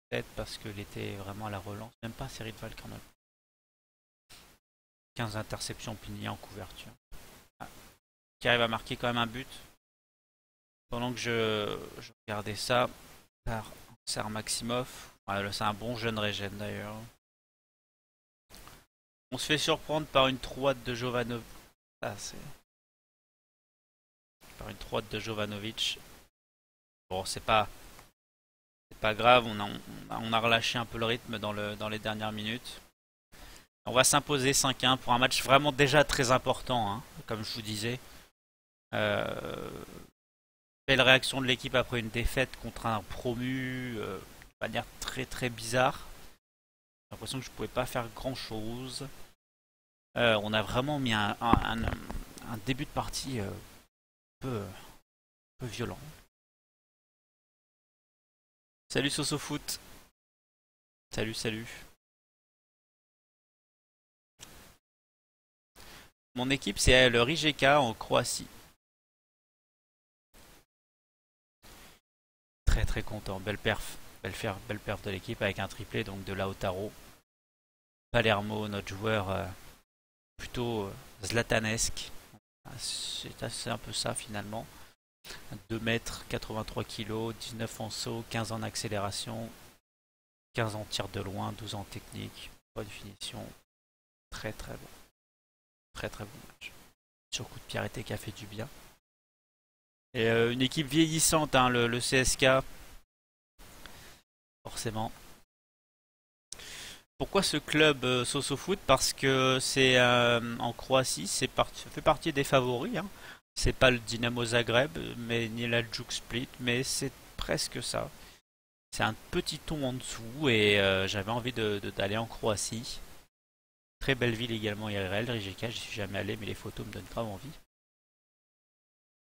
peut-être parce qu'il était vraiment à la relance. Même pas série de Valkernel. 15 interceptions Pinilla en couverture. Ah, qui arrive à marquer quand même un but. Pendant que je regardais ça par Ser Maximov. Ouais, c'est un bon jeune régène d'ailleurs. On se fait surprendre par une troite de Jovanovic. Ah, par une troite de Jovanovic. Bon, c'est pas grave, on a relâché un peu le rythme dans les dernières minutes. On va s'imposer 5-1 pour un match vraiment déjà très important, hein, comme je vous disais. Euh, Belle réaction de l'équipe après une défaite contre un promu, de manière très très bizarre. J'ai l'impression que je pouvais pas faire grand chose. On a vraiment mis un début de partie peu violent. Salut Sosofoot. Salut, salut. Mon équipe c'est le Rijeka en Croatie. Très très content. Belle perf de l'équipe avec un triplé donc de Lautaro. Palermo, notre joueur plutôt zlatanesque. C'est un peu ça finalement. 2 mètres, 83 kg, 19 en saut, 15 en accélération, 15 en tir de loin, 12 en technique. Bonne finition. Très très bon. Très très bon match. Sur coup de pied arrêté qui a fait du bien. Et une équipe vieillissante, hein, le CSK, forcément. Pourquoi ce club Sosofoot? Parce que c'est en Croatie, ça fait partie des favoris, hein. C'est pas le Dynamo Zagreb, mais ni l'Hajduk Split, mais c'est presque ça. C'est un petit ton en dessous et j'avais envie d'aller en Croatie. Très belle ville également IRL, Rijeka, j'y suis jamais allé, mais les photos me donnent grave envie.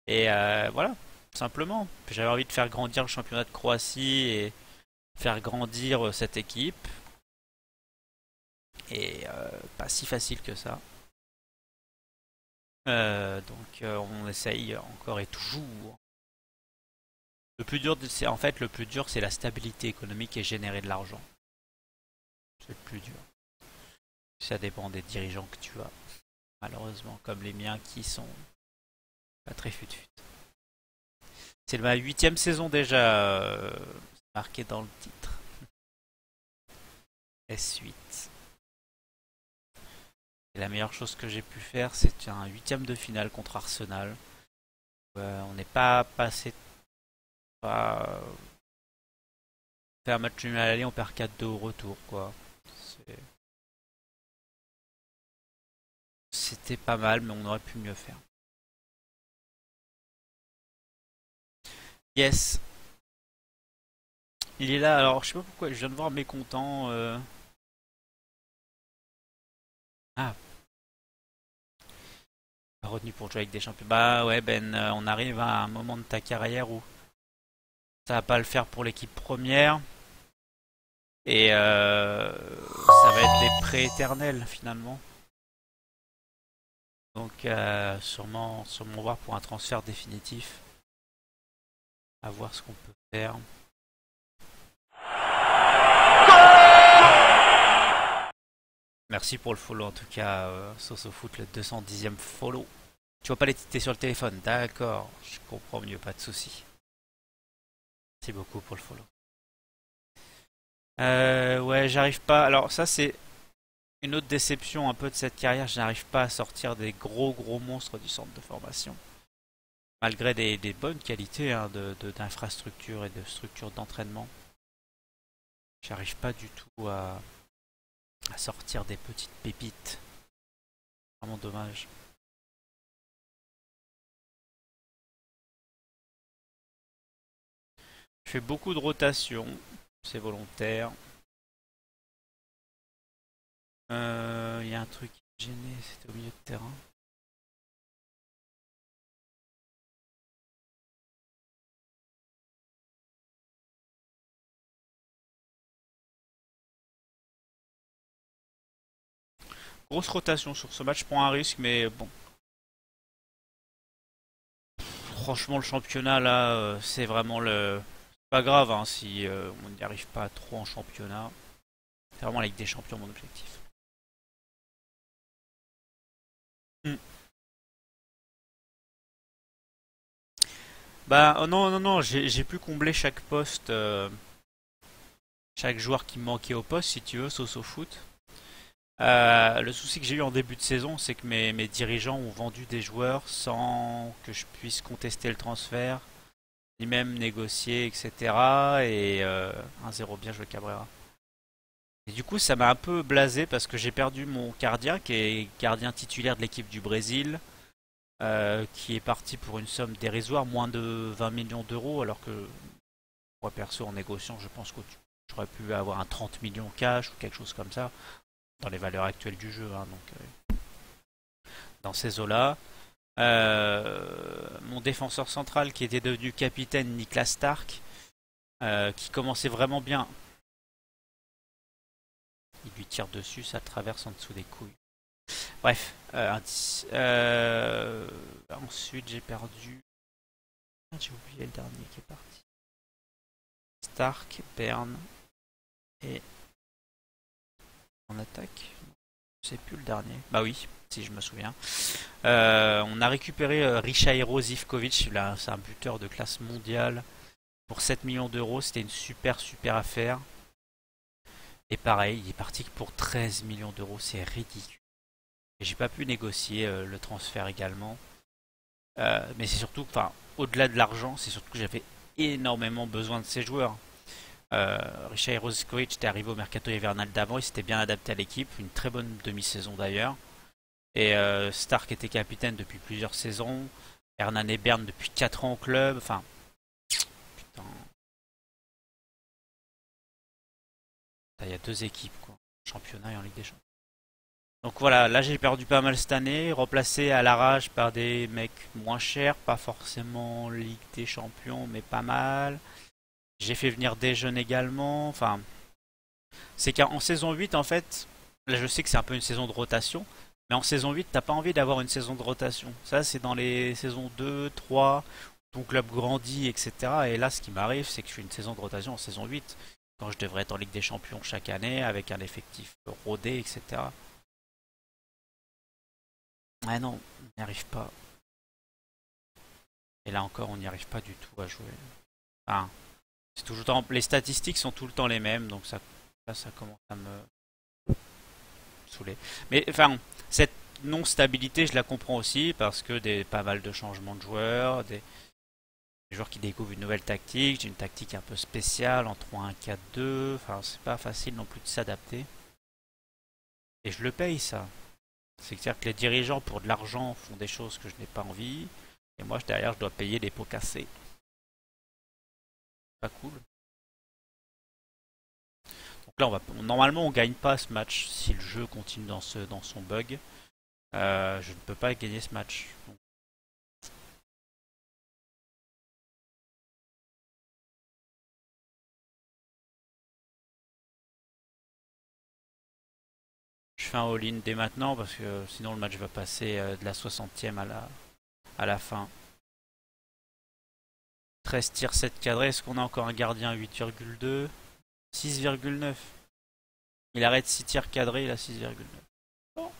Et voilà, simplement. J'avais envie de faire grandir le championnat de Croatie et faire grandir cette équipe. Et pas si facile que ça. On essaye encore et toujours. Le plus dur, c'est en fait le plus dur, c'est la stabilité économique et générer de l'argent. C'est le plus dur. Ça dépend des dirigeants que tu as, malheureusement, comme les miens qui sont pas très fut-fut. C'est ma 8e saison déjà, marqué dans le titre. S8. Et la meilleure chose que j'ai pu faire, c'est un 8e de finale contre Arsenal. On n'est pas passé. Pas fait un match nul à l'aller, on perd 4-2 au retour, quoi. C'était pas mal, mais on aurait pu mieux faire. Yes, il est là. Alors, je sais pas pourquoi, je viens de voir mécontent. Ah, pas retenu pour jouer avec des champions. Bah ouais, Ben, on arrive à un moment de ta carrière où ça va pas le faire pour l'équipe première. Et ça va être des prêts éternels finalement. Donc sûrement voir pour un transfert définitif. À voir ce qu'on peut faire. Merci pour le follow en tout cas, Sosofoot, le 210e follow. Tu vois pas les titres sur le téléphone, d'accord, je comprends mieux, pas de souci. Merci beaucoup pour le follow. Ouais, j'arrive pas. Alors ça c'est une autre déception un peu de cette carrière, je n'arrive pas à sortir des gros monstres du centre de formation. Malgré des bonnes qualités hein, d'infrastructure et de structure d'entraînement, j'arrive pas du tout à sortir des petites pépites. Vraiment dommage. Je fais beaucoup de rotation, c'est volontaire. Il y a un truc qui me gênait, c'était au milieu de terrain. Grosse rotation sur ce match, je prends un risque, mais bon. Franchement, le championnat là, c'est vraiment le. Pas grave hein, si on n'y arrive pas trop en championnat. C'est vraiment la Ligue des Champions mon objectif. Hmm. Bah oh non, non, non, j'ai pu combler chaque poste, chaque joueur qui me manquait au poste, si tu veux, sauce au foot. Le souci que j'ai eu en début de saison, c'est que mes dirigeants ont vendu des joueurs sans que je puisse contester le transfert, ni même négocier, etc. Et 1-0 bien joué Cabrera. Et du coup, ça m'a un peu blasé parce que j'ai perdu mon gardien, qui est gardien titulaire de l'équipe du Brésil, qui est parti pour une somme dérisoire, moins de 20 millions d'euros, alors que moi perso en négociant, je pense que j'aurais pu avoir un 30 millions cash ou quelque chose comme ça, dans les valeurs actuelles du jeu. Hein, donc, dans ces eaux-là. Mon défenseur central qui était devenu capitaine, Niklas Stark, qui commençait vraiment bien. Il lui tire dessus, ça traverse en dessous des couilles. Bref, ensuite j'ai perdu. J'ai oublié le dernier qui est parti. Stark, Bern et en attaque. Je sais plus le dernier. Bah oui, si je me souviens. On a récupéré Richairo Zivkovic, là c'est un buteur de classe mondiale pour 7 millions d'euros. C'était une super affaire. Et pareil, il est parti pour 13 millions d'euros, c'est ridicule. Et j'ai pas pu négocier le transfert également. Mais c'est surtout, enfin, au-delà de l'argent, c'est surtout que j'avais énormément besoin de ces joueurs. Richard Rosikovic était arrivé au mercato hivernal d'avant, il s'était bien adapté à l'équipe, une très bonne demi-saison d'ailleurs. Et Stark était capitaine depuis plusieurs saisons. Hernan et Bern depuis 4 ans au club. Enfin, putain, il y a deux équipes quoi, en championnat et en Ligue des Champions. Donc voilà, là j'ai perdu pas mal cette année, remplacé à l'arrache par des mecs moins chers, pas forcément Ligue des Champions, mais pas mal. J'ai fait venir des jeunes également. Enfin, c'est qu'en saison 8, en fait, là je sais que c'est un peu une saison de rotation, mais en saison 8, t'as pas envie d'avoir une saison de rotation. Ça, c'est dans les saisons 2, 3, ton club grandit, etc. Et là, ce qui m'arrive, c'est que je fais une saison de rotation en saison 8, quand je devrais être en Ligue des Champions chaque année, avec un effectif rodé, etc. Ah non, on n'y arrive pas. Et là encore, on n'y arrive pas du tout à jouer. Enfin, c'est tout le temps, les statistiques sont tout le temps les mêmes, donc ça commence à me saouler. Mais enfin, cette non-stabilité, je la comprends aussi parce que pas mal de changements de joueurs, des joueurs qui découvrent une nouvelle tactique, j'ai une tactique un peu spéciale en 3-1-4-2. Enfin, c'est pas facile non plus de s'adapter. Et je le paye ça. C'est-à-dire que les dirigeants, pour de l'argent, font des choses que je n'ai pas envie. Et moi, derrière, je dois payer des pots cassés. Pas cool. Donc là, normalement, on gagne pas ce match si le jeu continue dans son bug. Je ne peux pas gagner ce match. Donc, je fais un all-in dès maintenant parce que sinon le match va passer de la 60e à la fin. 13 tirs, 7 cadrés. Est-ce qu'on a encore un gardien 8,2 6,9. Il arrête 6 tirs cadrés, il a 6,9. Bon.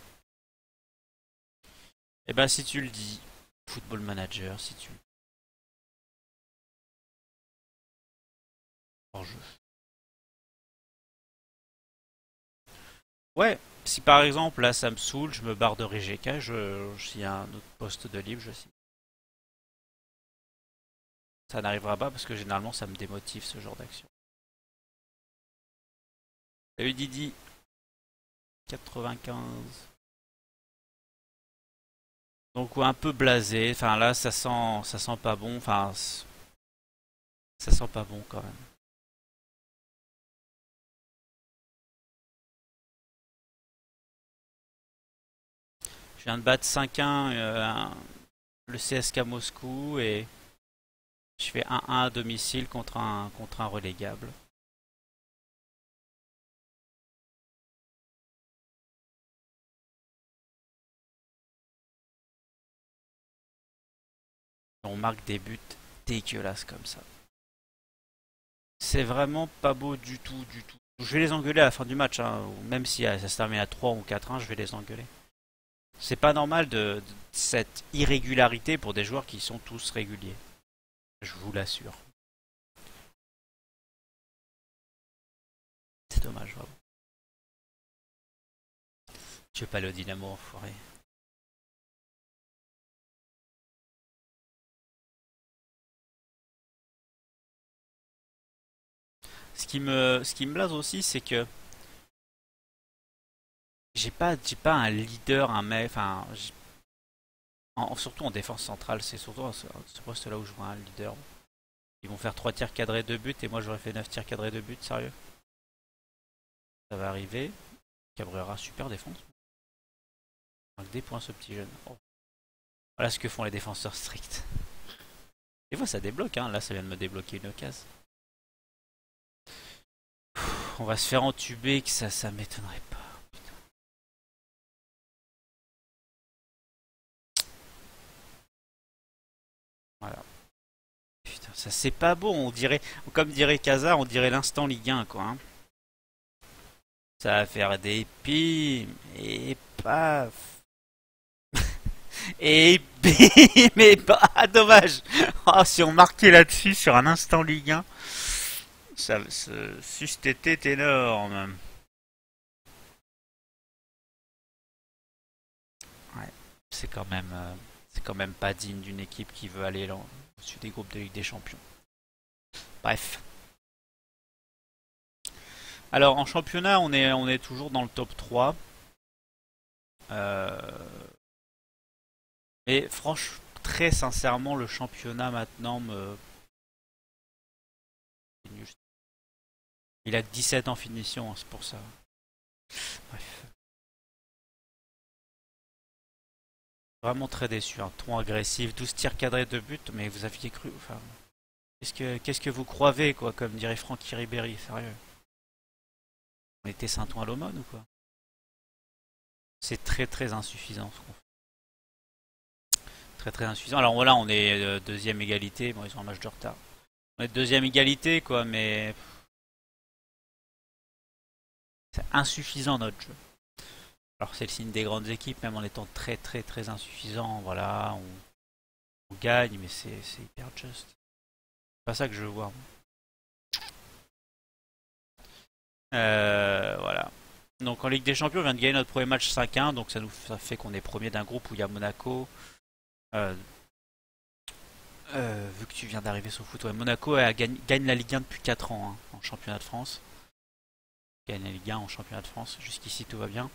Et ben si tu le dis, Football Manager, si tu hors jeu. Ouais, si par exemple là ça me saoule, je me barre de Rijeka, s'il y a un autre poste de libre, je signe. Ça n'arrivera pas parce que généralement ça me démotive ce genre d'action. Salut Didi, 95. Donc ouais, un peu blasé, enfin là ça sent pas bon, enfin ça sent pas bon quand même. Je viens de battre 5-1 le CSK Moscou et je fais 1-1 à domicile contre un relégable. On marque des buts dégueulasses comme ça. C'est vraiment pas beau du tout, du tout. Je vais les engueuler à la fin du match, hein. Même si ça se termine à 3 ou 4-1, je vais les engueuler. C'est pas normal de cette irrégularité pour des joueurs qui sont tous réguliers. Je vous l'assure. C'est dommage, vraiment. Tu veux pas le dynamo, enfoiré. Ce qui me blase aussi, c'est que j'ai pas un leader, un mec, enfin, surtout en défense centrale, c'est surtout à ce poste-là où je vois un leader. Ils vont faire 3 tirs cadrés de but et moi j'aurais fait 9 tirs cadrés de but, sérieux. Ça va arriver. Cabrera, super défense. Donc des points ce petit jeune. Oh. Voilà ce que font les défenseurs stricts. Des fois ça débloque, hein. Là ça vient de me débloquer une case. On va se faire entuber, que ça m'étonnerait pas. Putain. Voilà. Putain, ça c'est pas beau, on dirait, comme dirait Casa, on dirait l'instant Ligue 1 quoi. Hein. Ça va faire des pimes et paf. Et bim, mais pas dommage. Oh, si on marquait là-dessus sur un instant Ligue 1, ce sustété est énorme. Ouais, c'est quand même pas digne d'une équipe qui veut aller au-dessus des groupes de Ligue des Champions. Bref. Alors en championnat, on est toujours dans le top 3. Euh, et franchement, très sincèrement, le championnat maintenant me... Il a que 17 en finition, hein, c'est pour ça. Bref. Vraiment très déçu. Un ton agressif, 12 tirs cadrés de but, mais vous aviez cru... Enfin, qu'est-ce que vous croyez, quoi, comme dirait Francky Ribéry, sérieux. On était Saint-Ouen à l'aumône ou quoi? C'est très très insuffisant ce qu'on fait. Très très insuffisant. Alors voilà, on est deuxième égalité. Bon, ils ont un match de retard. On est deuxième égalité, quoi, mais c'est insuffisant notre jeu. Alors c'est le signe des grandes équipes, même en étant très très très insuffisant. Voilà, on gagne, mais c'est hyper juste. C'est pas ça que je veux voir. Voilà. Donc en Ligue des Champions, on vient de gagner notre premier match 5-1, donc ça fait qu'on est premier d'un groupe où il y a Monaco. Euh, vu que tu viens d'arriver sur le foot, ouais, Monaco gagne la Ligue 1 depuis 4 ans hein, en championnat de France. Gagne la Ligue 1 en championnat de France, jusqu'ici tout va bien.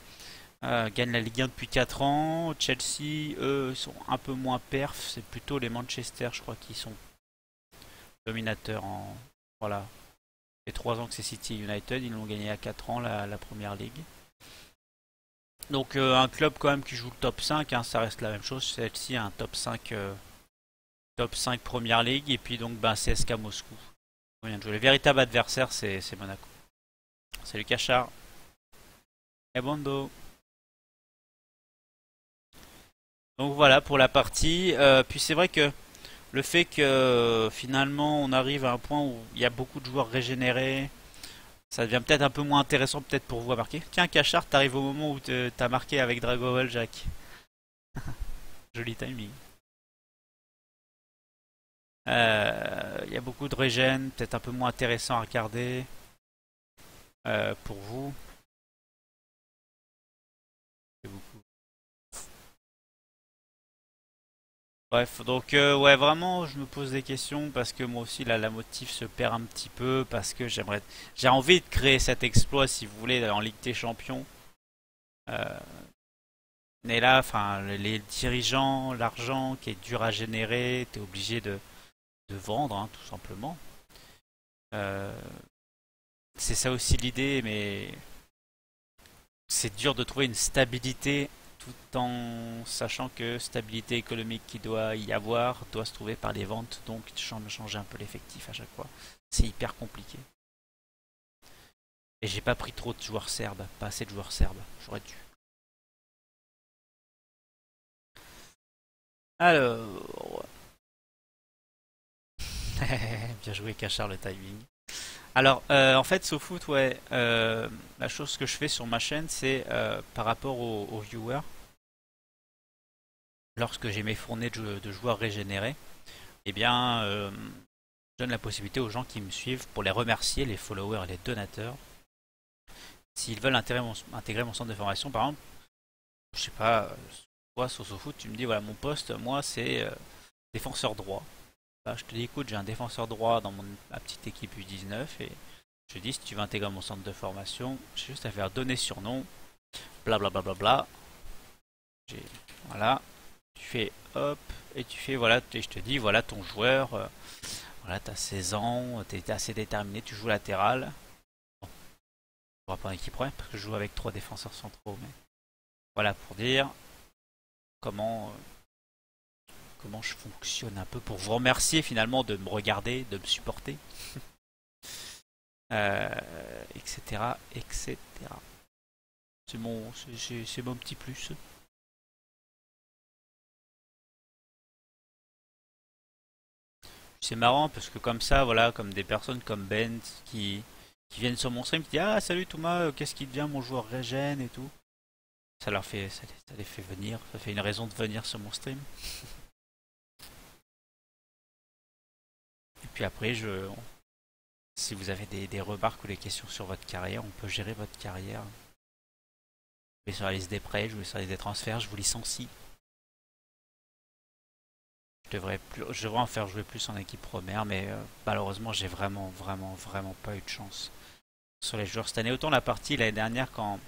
Gagne la Ligue 1 depuis 4 ans. Chelsea, eux, sont un peu moins perf. C'est plutôt les Manchester, je crois, qui sont dominateurs Voilà. Ça fait 3 ans que c'est City United, ils l'ont gagné à 4 ans la première ligue. Donc un club quand même qui joue le top 5, hein, ça reste la même chose. Celle-ci a un top 5 première ligue et puis donc ben, CSKA Moscou. Le véritable adversaire c'est Monaco. Salut Cachard. Et Bondo. Donc voilà pour la partie. Puis c'est vrai que le fait que finalement on arrive à un point où il y a beaucoup de joueurs régénérés, ça devient peut-être un peu moins intéressant peut-être pour vous à marquer. Tiens Cachard, t'arrives au moment où t'as marqué avec Dragon Jack. Joli timing. Il y a beaucoup de régènes, peut-être un peu moins intéressant à regarder pour vous. C'est beaucoup. Bref, donc ouais, vraiment, je me pose des questions parce que moi aussi, là, la motive se perd un petit peu parce que j'ai envie de créer cet exploit, si vous voulez, en Ligue des Champions. Euh, mais là, enfin, les dirigeants, l'argent qui est dur à générer, t'es obligé de vendre, hein, tout simplement. Euh, c'est ça aussi l'idée, mais c'est dur de trouver une stabilité tout en sachant que stabilité économique qui doit y avoir doit se trouver par les ventes, donc changer un peu l'effectif à chaque fois. C'est hyper compliqué. Et j'ai pas pris trop de joueurs serbes, pas assez de joueurs serbes, j'aurais dû. Alors, bien joué Cachard le timing. Alors, en fait, SoFoot, ouais, la chose que je fais sur ma chaîne, c'est par rapport aux viewers, lorsque j'ai mes fournées de joueurs régénérés, eh bien, je donne la possibilité aux gens qui me suivent pour les remercier, les followers et les donateurs, s'ils veulent intégrer mon centre de formation, par exemple, je sais pas, toi, SoSoFoot, tu me dis, voilà, mon poste, moi, c'est défenseur droit. Là, je te dis, écoute, j'ai un défenseur droit dans ma petite équipe U19 et je te dis, si tu veux intégrer mon centre de formation, j'ai juste à faire donner surnom, blablabla. Bla, bla, bla, bla. Voilà, tu fais hop, et tu fais, voilà, et je te dis, voilà ton joueur, voilà, t'as 16 ans, t'es assez déterminé, tu joues latéral. Bon, on va pas en équipe première parce que je joue avec 3 défenseurs centraux, mais voilà pour dire comment, comment je fonctionne un peu pour vous remercier finalement de me regarder, de me supporter, etc., etc. C'est mon petit plus. C'est marrant parce que comme ça, voilà, comme des personnes comme Ben qui viennent sur mon stream, qui disent ah salut Thomas, qu'est-ce qui devient mon joueur régène et tout. Ça les fait venir, ça fait une raison de venir sur mon stream. Et puis après, si vous avez des remarques ou des questions sur votre carrière, on peut gérer votre carrière. Je vais sur la liste des prêts, je vais sur la liste des transferts, je vous licencie. Je devrais en faire jouer plus en équipe première, mais malheureusement, j'ai vraiment pas eu de chance sur les joueurs cette année. Autant la partie l'année dernière, quand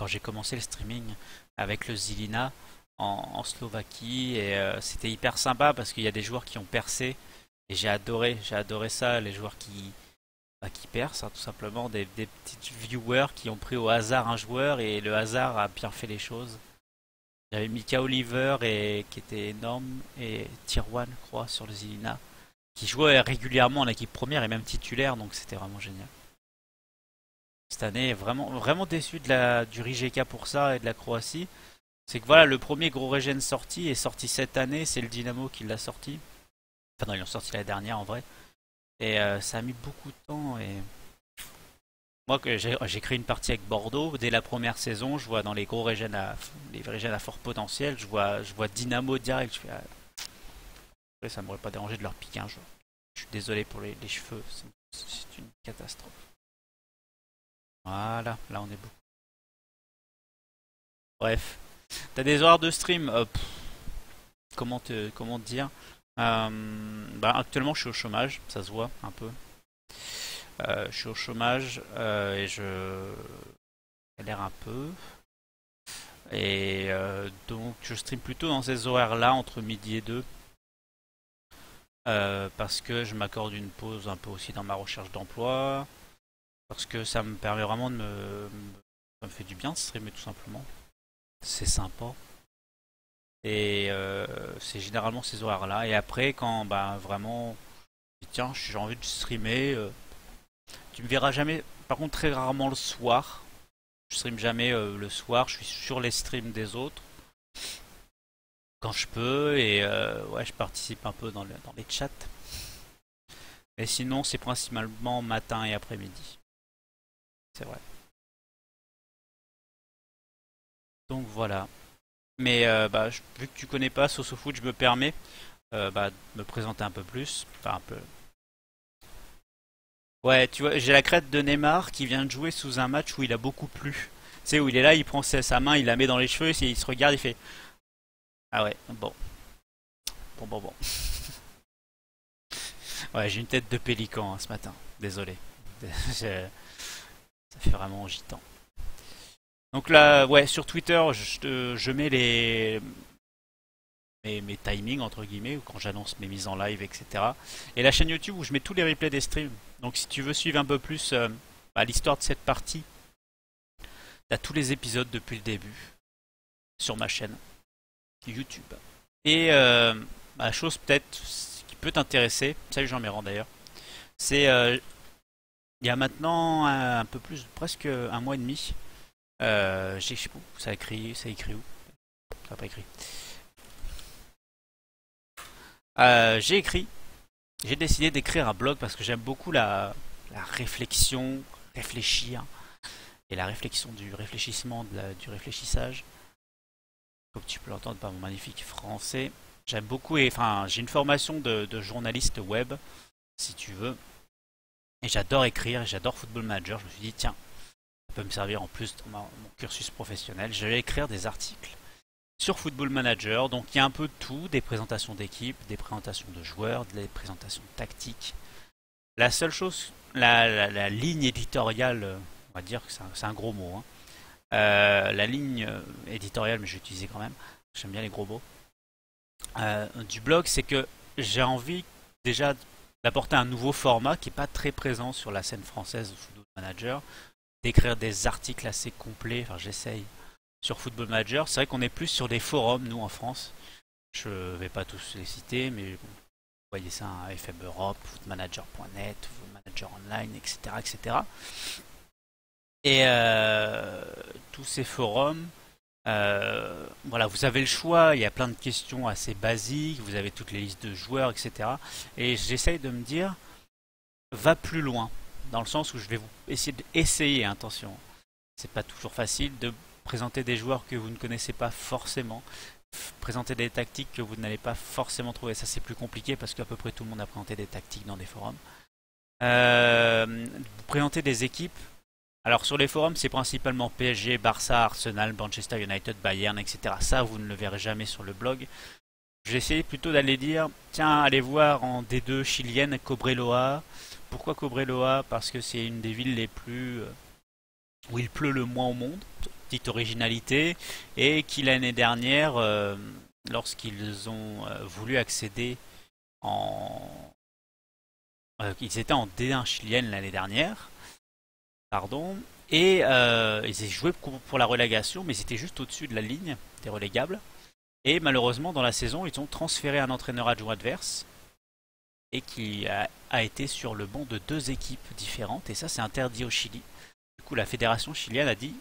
j'ai commencé le streaming avec le Zilina en Slovaquie, et c'était hyper sympa parce qu'il y a des joueurs qui ont percé, et j'ai adoré ça, les joueurs qui percent, hein, tout simplement, des petits viewers qui ont pris au hasard un joueur, et le hasard a bien fait les choses. J'avais Mika Oliver qui était énorme et Tirwan, je crois, sur le Zilina, qui jouait régulièrement en équipe première et même titulaire, donc c'était vraiment génial. Cette année, vraiment déçu du Rijeka pour ça et de la Croatie. C'est que voilà, le premier gros régène sorti est sorti cette année, c'est le Dynamo qui l'a sorti. Enfin non, ils l'ont sorti l'année dernière en vrai. Et ça a mis beaucoup de temps et moi, que j'ai créé une partie avec Bordeaux. Dès la première saison, je vois dans les régènes à fort potentiel, je vois Dynamo direct. Je fais, après, ça m'aurait pas dérangé de leur piquer un jour. Je suis désolé pour les cheveux, c'est une catastrophe. Voilà, là on est beau. Bref, t'as des horaires de stream, comment te dire bah, actuellement, je suis au chômage, ça se voit un peu. Je suis au chômage et je galère un peu. Et donc, je stream plutôt dans ces horaires-là, entre midi et 2. parce que je m'accorde une pause un peu aussi dans ma recherche d'emploi, parce que ça me permet vraiment ça me fait du bien de streamer tout simplement. C'est sympa. Et c'est généralement ces horaires-là. Et après, quand bah, vraiment, tiens, j'ai envie de streamer, tu me verras jamais, par contre très rarement le soir. Je stream jamais le soir, je suis sur les streams des autres quand je peux et ouais, je participe un peu dans les chats. Mais sinon, c'est principalement matin et après-midi. C'est vrai. Donc voilà. Mais bah, vu que tu connais pas SosoFoot, je me permets bah, de me présenter un peu plus. Enfin, un peu. Ouais, tu vois, j'ai la crête de Neymar qui vient de jouer sous un match où il a beaucoup plu. Tu sais, où il est là, il prend sa main, il la met dans les cheveux, et il se regarde, il fait ah ouais, bon, bon. Ouais, j'ai une tête de pélican hein, ce matin. Désolé. Ça fait vraiment gitan. Donc là, ouais, sur Twitter, je mets mes timings, entre guillemets, ou quand j'annonce mes mises en live, etc. Et la chaîne YouTube où je mets tous les replays des streams. Donc si tu veux suivre un peu plus bah, l'histoire de cette partie, t'as tous les épisodes depuis le début sur ma chaîne YouTube. Et la chose peut-être qui peut t'intéresser, salut Jean Méran d'ailleurs, c'est il y a maintenant un peu plus, presque un mois et demi, je sais pas où, ça écrit où? Ça n'a pas écrit. J'ai écrit, j'ai décidé d'écrire un blog parce que j'aime beaucoup la réflexion, réfléchir, et la réflexion du réfléchissement, du réfléchissage, comme tu peux l'entendre par mon magnifique français. J'aime beaucoup, et enfin, j'ai une formation de journaliste web, si tu veux, et j'adore écrire, et j'adore Football Manager. Je me suis dit, tiens, ça peut me servir en plus dans mon cursus professionnel. Je vais écrire des articles sur Football Manager. Donc il y a un peu de tout, des présentations d'équipe, des présentations de joueurs, des présentations tactiques. La seule chose, la ligne éditoriale, on va dire que c'est un gros mot, hein. La ligne éditoriale, mais je vais utiliser quand même, j'aime bien les gros mots, du blog, c'est que j'ai envie déjà d'apporter un nouveau format qui n'est pas très présent sur la scène française de Football Manager, d'écrire des articles assez complets, enfin j'essaye sur Football Manager. C'est vrai qu'on est plus sur des forums, nous en France. Je vais pas tous les citer, mais bon, vous voyez ça, hein, FM Europe, footmanager.net, Football Manager Online, etc. etc. Et tous ces forums, voilà, vous avez le choix, il y a plein de questions assez basiques, vous avez toutes les listes de joueurs, etc. Et j'essaye de me dire, va plus loin, dans le sens où je vais vous essayer, attention, c'est pas toujours facile de présenter des joueurs que vous ne connaissez pas forcément, présenter des tactiques que vous n'allez pas forcément trouver. Ça c'est plus compliqué parce qu'à peu près tout le monde a présenté des tactiques dans des forums. Vous présentez des équipes. Alors sur les forums c'est principalement PSG, Barça, Arsenal, Manchester United, Bayern, etc. Ça vous ne le verrez jamais sur le blog. J'ai essayé plutôt d'aller dire, tiens, allez voir en D2 chilienne Cobreloa. Pourquoi Cobreloa? Parce que c'est une des villes les plus où il pleut le moins au monde, petite originalité, et qui l'année dernière, lorsqu'ils ont voulu accéder en... ils étaient en D1 chilienne l'année dernière, pardon, et ils ont joué pour la relégation, mais ils étaient juste au-dessus de la ligne des relégables. Et malheureusement, dans la saison, ils ont transféré un entraîneur adjoint adverse et qui a été sur le banc de deux équipes différentes, et ça c'est interdit au Chili. Du coup, la fédération chilienne a dit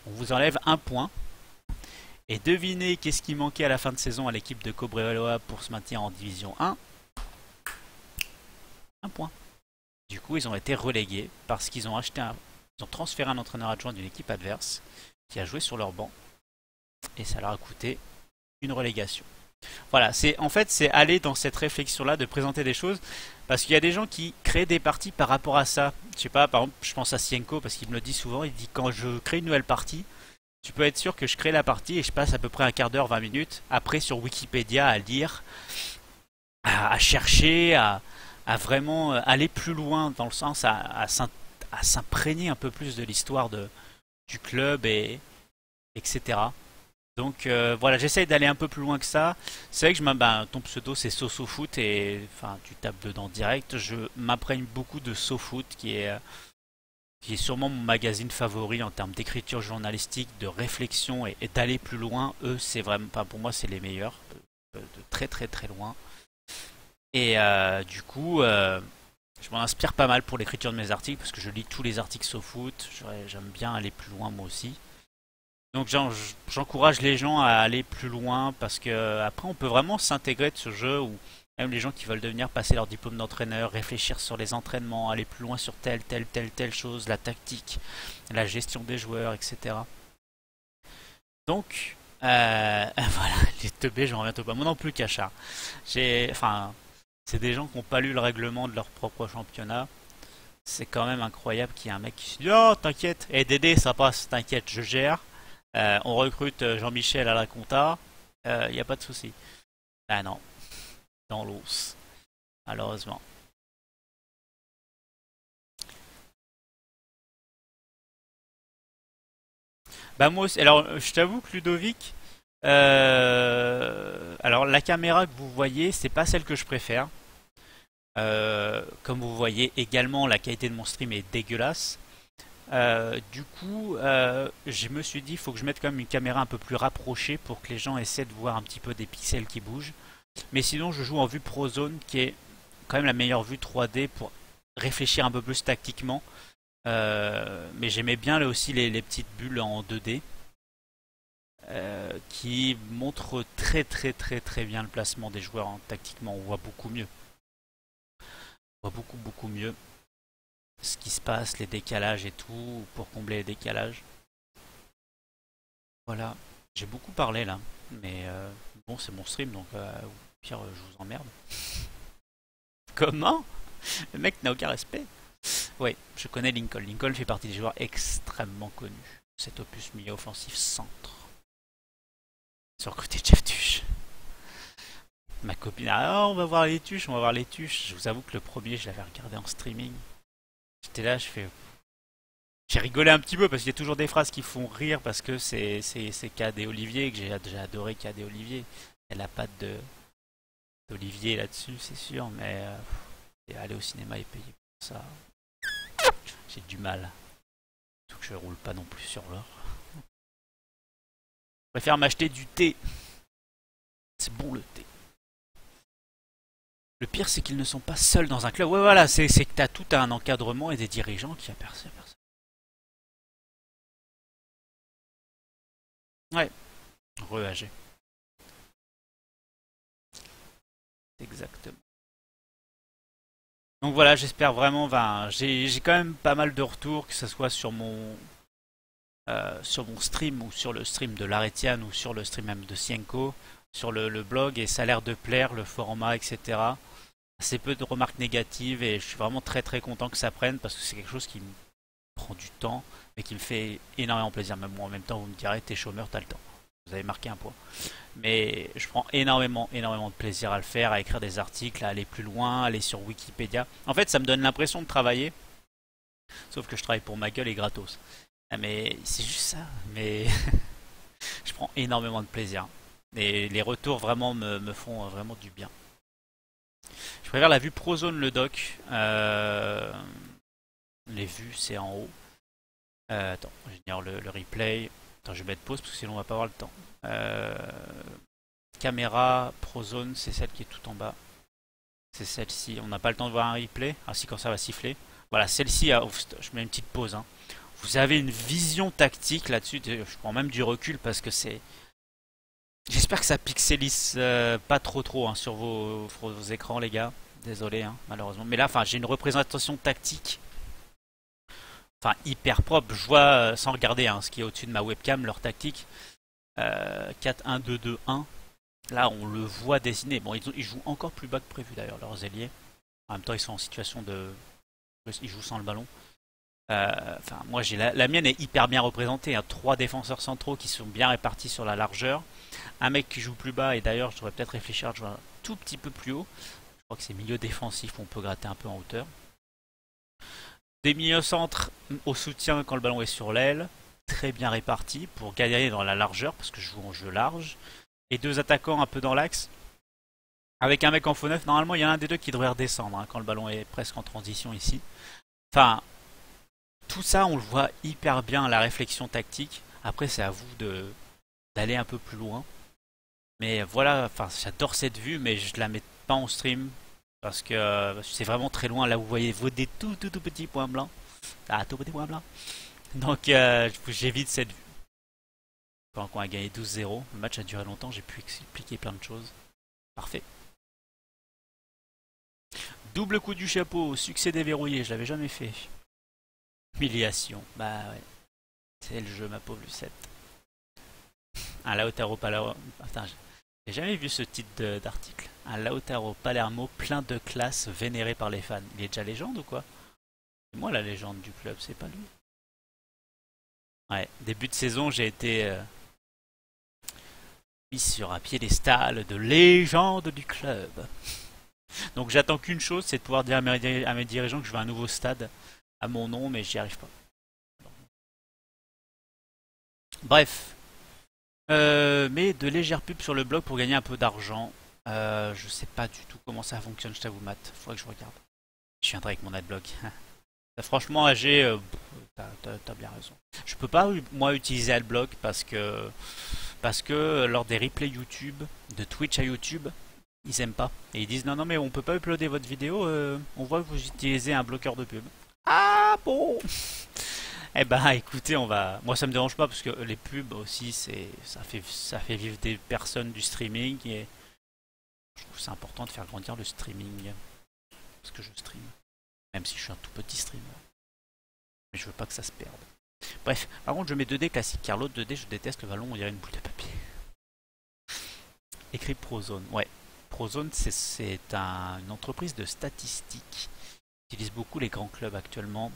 on vous enlève un point. Et devinez qu'est-ce qui manquait à la fin de saison à l'équipe de Cobreloa pour se maintenir en division 1? Un point. Du coup, ils ont été relégués parce qu'ils ont ils ont transféré un entraîneur adjoint d'une équipe adverse qui a joué sur leur banc et ça leur a coûté une relégation. Voilà, en fait c'est aller dans cette réflexion là de présenter des choses parce qu'il y a des gens qui créent des parties par rapport à ça. Je sais pas, par exemple, je pense à Sienko parce qu'il me le dit souvent, il dit quand je crée une nouvelle partie, tu peux être sûr que je crée la partie et je passe à peu près un quart d'heure, 20 minutes après sur Wikipédia à lire, à chercher, à vraiment aller plus loin dans le sens à s'imprégner un peu plus de l'histoire du club et etc. Donc voilà, j'essaye d'aller un peu plus loin que ça. C'est vrai que ton pseudo c'est SoSoFoot et enfin tu tapes dedans direct. Je m'imprègne beaucoup de SoFoot qui est sûrement mon magazine favori en termes d'écriture journalistique, de réflexion et d'aller plus loin. Eux, c'est vraiment, enfin, pour moi, c'est les meilleurs, de très très très loin. Et du coup, je m'en inspire pas mal pour l'écriture de mes articles parce que je lis tous les articles SoFoot. J'aime bien aller plus loin moi aussi. Donc j'encourage les gens à aller plus loin parce que après on peut vraiment s'intégrer de ce jeu où même les gens qui veulent devenir passer leur diplôme d'entraîneur, réfléchir sur les entraînements, aller plus loin sur telle chose, la tactique, la gestion des joueurs, etc. Donc voilà, les teubés, j'en reviens pas. Moi non plus, Cachard. Enfin, c'est des gens qui n'ont pas lu le règlement de leur propre championnat. C'est quand même incroyable qu'il y ait un mec qui se dit oh t'inquiète, et Dédé ça passe, t'inquiète, je gère. On recrute Jean-Michel à la compta, il n'y a pas de souci. Ah non, dans l'os, malheureusement. Bah moi aussi, alors je t'avoue que Ludovic, alors la caméra que vous voyez, c'est pas celle que je préfère. Comme vous voyez également, la qualité de mon stream est dégueulasse. Du coup, je me suis dit, il faut que je mette quand même une caméra un peu plus rapprochée pour que les gens essaient de voir un petit peu des pixels qui bougent. Mais sinon, je joue en vue ProZone, qui est quand même la meilleure vue 3D pour réfléchir un peu plus tactiquement. Mais j'aimais bien là aussi les petites bulles en 2D qui montrent très très très très bien le placement des joueurs hein. Tactiquement. On voit beaucoup mieux. On voit beaucoup mieux ce qui se passe, les décalages et tout, pour combler les décalages. Voilà, j'ai beaucoup parlé là, mais bon, c'est mon stream donc au pire, je vous emmerde. Comment? Le mec n'a aucun respect. Ouais, je connais Lincoln. Lincoln fait partie des joueurs extrêmement connus. Cet opus milieu offensif centre. Sur le côté de Jeff Tuch. Ma copine, ah, on va voir les tuches, on va voir les tuches. Je vous avoue que le premier, je l'avais regardé en streaming. J'étais là, je fais. J'ai rigolé un petit peu parce qu'il y a toujours des phrases qui font rire parce que c'est KD Olivier que j'ai adoré KD Olivier. Il y a la patte de d'Olivier là-dessus, c'est sûr, mais aller au cinéma et payer pour ça, j'ai du mal. Surtout que je roule pas non plus sur l'or. Je préfère m'acheter du thé. C'est bon le thé. Le pire, c'est qu'ils ne sont pas seuls dans un club. Ouais, voilà, c'est que t'as tout un encadrement et des dirigeants qui aperçoivent personne. Ouais, re-AG. Exactement. Donc voilà, j'espère vraiment. Enfin, j'ai quand même pas mal de retours, que ce soit sur mon stream ou sur le stream de Laretian ou sur le stream même de Sienko, sur le blog, et ça a l'air de plaire, le format, etc. Assez peu de remarques négatives et je suis vraiment très très content que ça prenne parce que c'est quelque chose qui me prend du temps mais qui me fait énormément plaisir. Même moi en même temps, vous me direz, t'es chômeur, t'as le temps. Vous avez marqué un point. Mais je prends énormément de plaisir à le faire, à écrire des articles, à aller plus loin, à aller sur Wikipédia. En fait, ça me donne l'impression de travailler, sauf que je travaille pour ma gueule et gratos. Ah, mais c'est juste ça. Mais je prends énormément de plaisir. Et les retours vraiment me font vraiment du bien. Je préfère la vue ProZone le doc. Les vues c'est en haut. Attends, j'ignore le replay. Attends, je vais mettre pause parce que sinon on va pas avoir le temps. Caméra ProZone, c'est celle qui est tout en bas. C'est celle-ci. On n'a pas le temps de voir un replay. Ah si, quand ça va siffler. Voilà, celle-ci, je mets une petite pause. Hein. Vous avez une vision tactique là-dessus. Je prends même du recul parce que c'est. J'espère que ça pixelise pas trop hein, sur vos écrans, les gars. Désolé, hein, malheureusement. Mais là, enfin, j'ai une représentation tactique, enfin, hyper propre. Je vois, sans regarder hein, ce qui est au-dessus de ma webcam, leur tactique. 4-1-2-2-1. Là, on le voit dessiner. Bon, ils jouent encore plus bas que prévu d'ailleurs, leurs ailiers. En même temps, ils sont en situation de. Ils jouent sans le ballon. Enfin, moi, j'ai la mienne est hyper bien représentée. Hein. 3 défenseurs centraux qui sont bien répartis sur la largeur. Un mec qui joue plus bas, et d'ailleurs, je devrais peut-être réfléchir à jouer un tout petit peu plus haut. Je crois que c'est milieu défensif où on peut gratter un peu en hauteur. Des milieux centres au soutien quand le ballon est sur l'aile. très bien répartis pour gagner dans la largeur, parce que je joue en jeu large, et deux attaquants un peu dans l'axe. Avec un mec en faux neuf, normalement il y en a un des deux qui devrait redescendre quand le ballon est presque en transition ici. Enfin, tout ça on le voit hyper bien, la réflexion tactique. Après c'est à vous d'aller un peu plus loin. Mais voilà, enfin j'adore cette vue, mais je la mets pas en stream parce que c'est vraiment très loin. Là vous voyez des tout petits points blancs. Ah, tout petit points blancs. Donc j'évite cette vue. Quand on a gagné 12-0, le match a duré longtemps, j'ai pu expliquer plein de choses. Parfait. Double coup du chapeau, succès déverrouillé, je l'avais jamais fait. Humiliation, bah ouais. C'est le jeu, ma pauvre Lucette. Un Lautaro Palermo. Attends, j'ai jamais vu ce titre d'article. Un Lautaro Palermo plein de classe, vénéré par les fans. Il est déjà légende ou quoi? C'est moi la légende du club, c'est pas lui. Ouais, début de saison, j'ai été mis sur un piédestal de légende du club. Donc j'attends qu'une chose, c'est de pouvoir dire à mes dirigeants que je veux un nouveau stade à mon nom, mais j'y arrive pas. Bref, mais de légères pubs sur le blog pour gagner un peu d'argent. Je sais pas du tout comment ça fonctionne, je t'avoue, Matt. Faudrait que je regarde. Je viendrai avec mon adblock. Franchement, AG, t'as bien raison. Je peux pas, moi, utiliser AdBlock parce que lors des replays YouTube, de Twitch à YouTube, ils aiment pas. Et ils disent non, non, mais on peut pas uploader votre vidéo, on voit que vous utilisez un bloqueur de pub. Ah bon. Eh ben écoutez, on va. Moi ça me dérange pas parce que les pubs aussi ça fait vivre des personnes du streaming et je trouve c'est important de faire grandir le streaming parce que je stream, même si je suis un tout petit streamer. Mais je veux pas que ça se perde. Bref, par contre je mets 2D classique car l'autre 2D je déteste le ballon, on dirait une boule de papier. Écrit Prozone, ouais. Prozone c'est une entreprise de statistiques qui utilise beaucoup les grands clubs actuellement,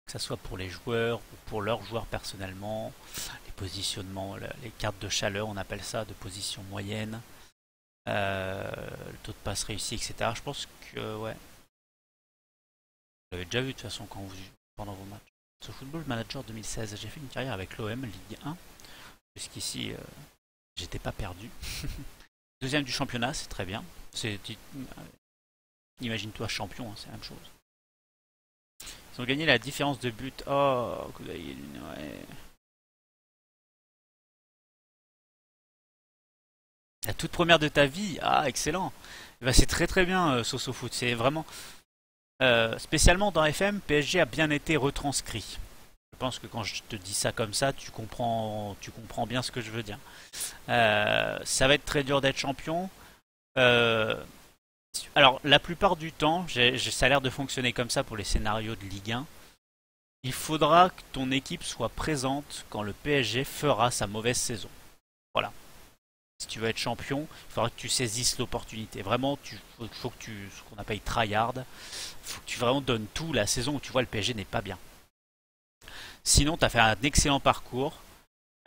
que ce soit pour les joueurs ou pour leurs joueurs personnellement, les positionnements, les cartes de chaleur, on appelle ça, de position moyenne, le taux de passe réussi, etc. Je pense que, ouais, vous l'avez déjà vu de toute façon quand vous pendant vos matchs. Sur Football Manager 2016, j'ai fait une carrière avec l'OM, Ligue 1. Jusqu'ici, j'étais pas perdu. Deuxième du championnat, c'est très bien. Imagine-toi champion, hein, c'est la même chose. Ils ont gagné la différence de but. Oh, ouais. La toute première de ta vie. Ah, excellent. Eh ben, c'est très très bien, Soso Foot. C'est vraiment. Spécialement dans FM, PSG a bien été retranscrit. Je pense que quand je te dis ça comme ça, tu comprends bien ce que je veux dire. Ça va être très dur d'être champion. Euh, alors, la plupart du temps, ça a l'air de fonctionner comme ça pour les scénarios de Ligue 1. Il faudra que ton équipe soit présente quand le PSG fera sa mauvaise saison. Voilà. Si tu veux être champion, il faudra que tu saisisses l'opportunité. Vraiment, faut que ce qu'on appelle tryhard, faut que tu vraiment donnes tout la saison où tu vois le PSG n'est pas bien. Sinon, tu as fait un excellent parcours.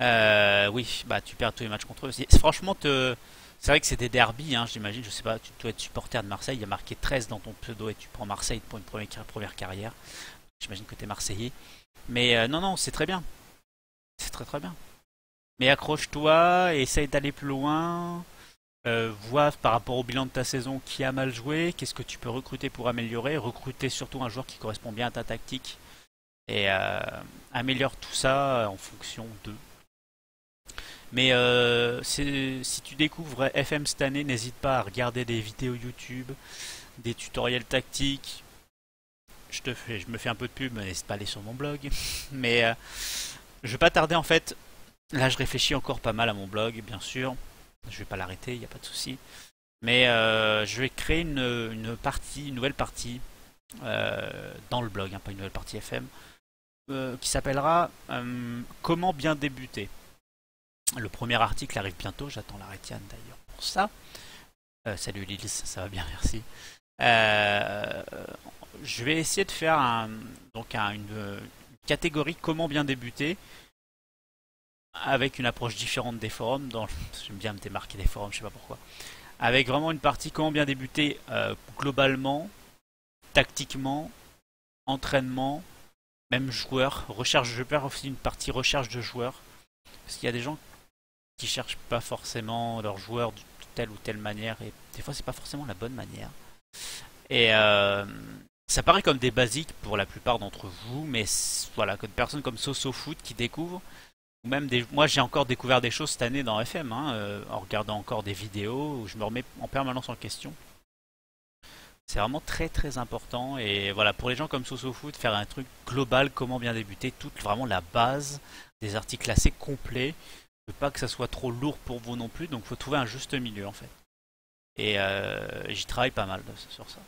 Oui, bah tu perds tous les matchs contre eux. Franchement, c'est vrai que c'est des derbies, hein, j'imagine. Je sais pas, tu dois être supporter de Marseille. Il y a marqué 13 dans ton pseudo et tu prends Marseille pour une première carrière. J'imagine que tu es Marseillais. Mais non, non, c'est très bien. C'est très très bien. Mais accroche-toi, essaye d'aller plus loin. Vois par rapport au bilan de ta saison qui a mal joué, qu'est-ce que tu peux recruter pour améliorer. Recruter surtout un joueur qui correspond bien à ta tactique. Et améliore tout ça en fonction de. Mais si tu découvres FM cette année, n'hésite pas à regarder des vidéos YouTube, des tutoriels tactiques. Je me fais un peu de pub, mais n'hésite pas à aller sur mon blog. Mais je vais pas tarder en fait. Là, je réfléchis encore pas mal à mon blog, bien sûr. Je vais pas l'arrêter, il n'y a pas de souci. Mais je vais créer une nouvelle partie dans le blog, hein, pas une nouvelle partie FM, qui s'appellera Comment bien débuter. Le premier article arrive bientôt, j'attends la Rétiane d'ailleurs pour ça. Salut Lils, ça va bien, merci. Je vais essayer de faire une catégorie Comment bien débuter avec une approche différente des forums. J'aime bien me démarquer des forums, je sais pas pourquoi. Avec vraiment une partie Comment bien débuter globalement, tactiquement, entraînement, même joueurs, recherche, je perds aussi une partie recherche de joueurs. Parce qu'il y a des gens qui cherchent pas forcément leurs joueurs de telle ou telle manière. Et des fois, c'est pas forcément la bonne manière. Et ça paraît comme des basiques pour la plupart d'entre vous. Mais voilà, que de personnes comme SoSoFoot qui découvrent. Ou même des... Moi, j'ai encore découvert des choses cette année dans FM. Hein, en regardant encore des vidéos où je me remets en permanence en question. C'est vraiment très très important et voilà pour les gens comme SoSoFoot faire un truc global comment bien débuter toute vraiment la base des articles assez complets. Je veux pas que ça soit trop lourd pour vous non plus donc faut trouver un juste milieu en fait. Et j'y travaille pas mal sur ça.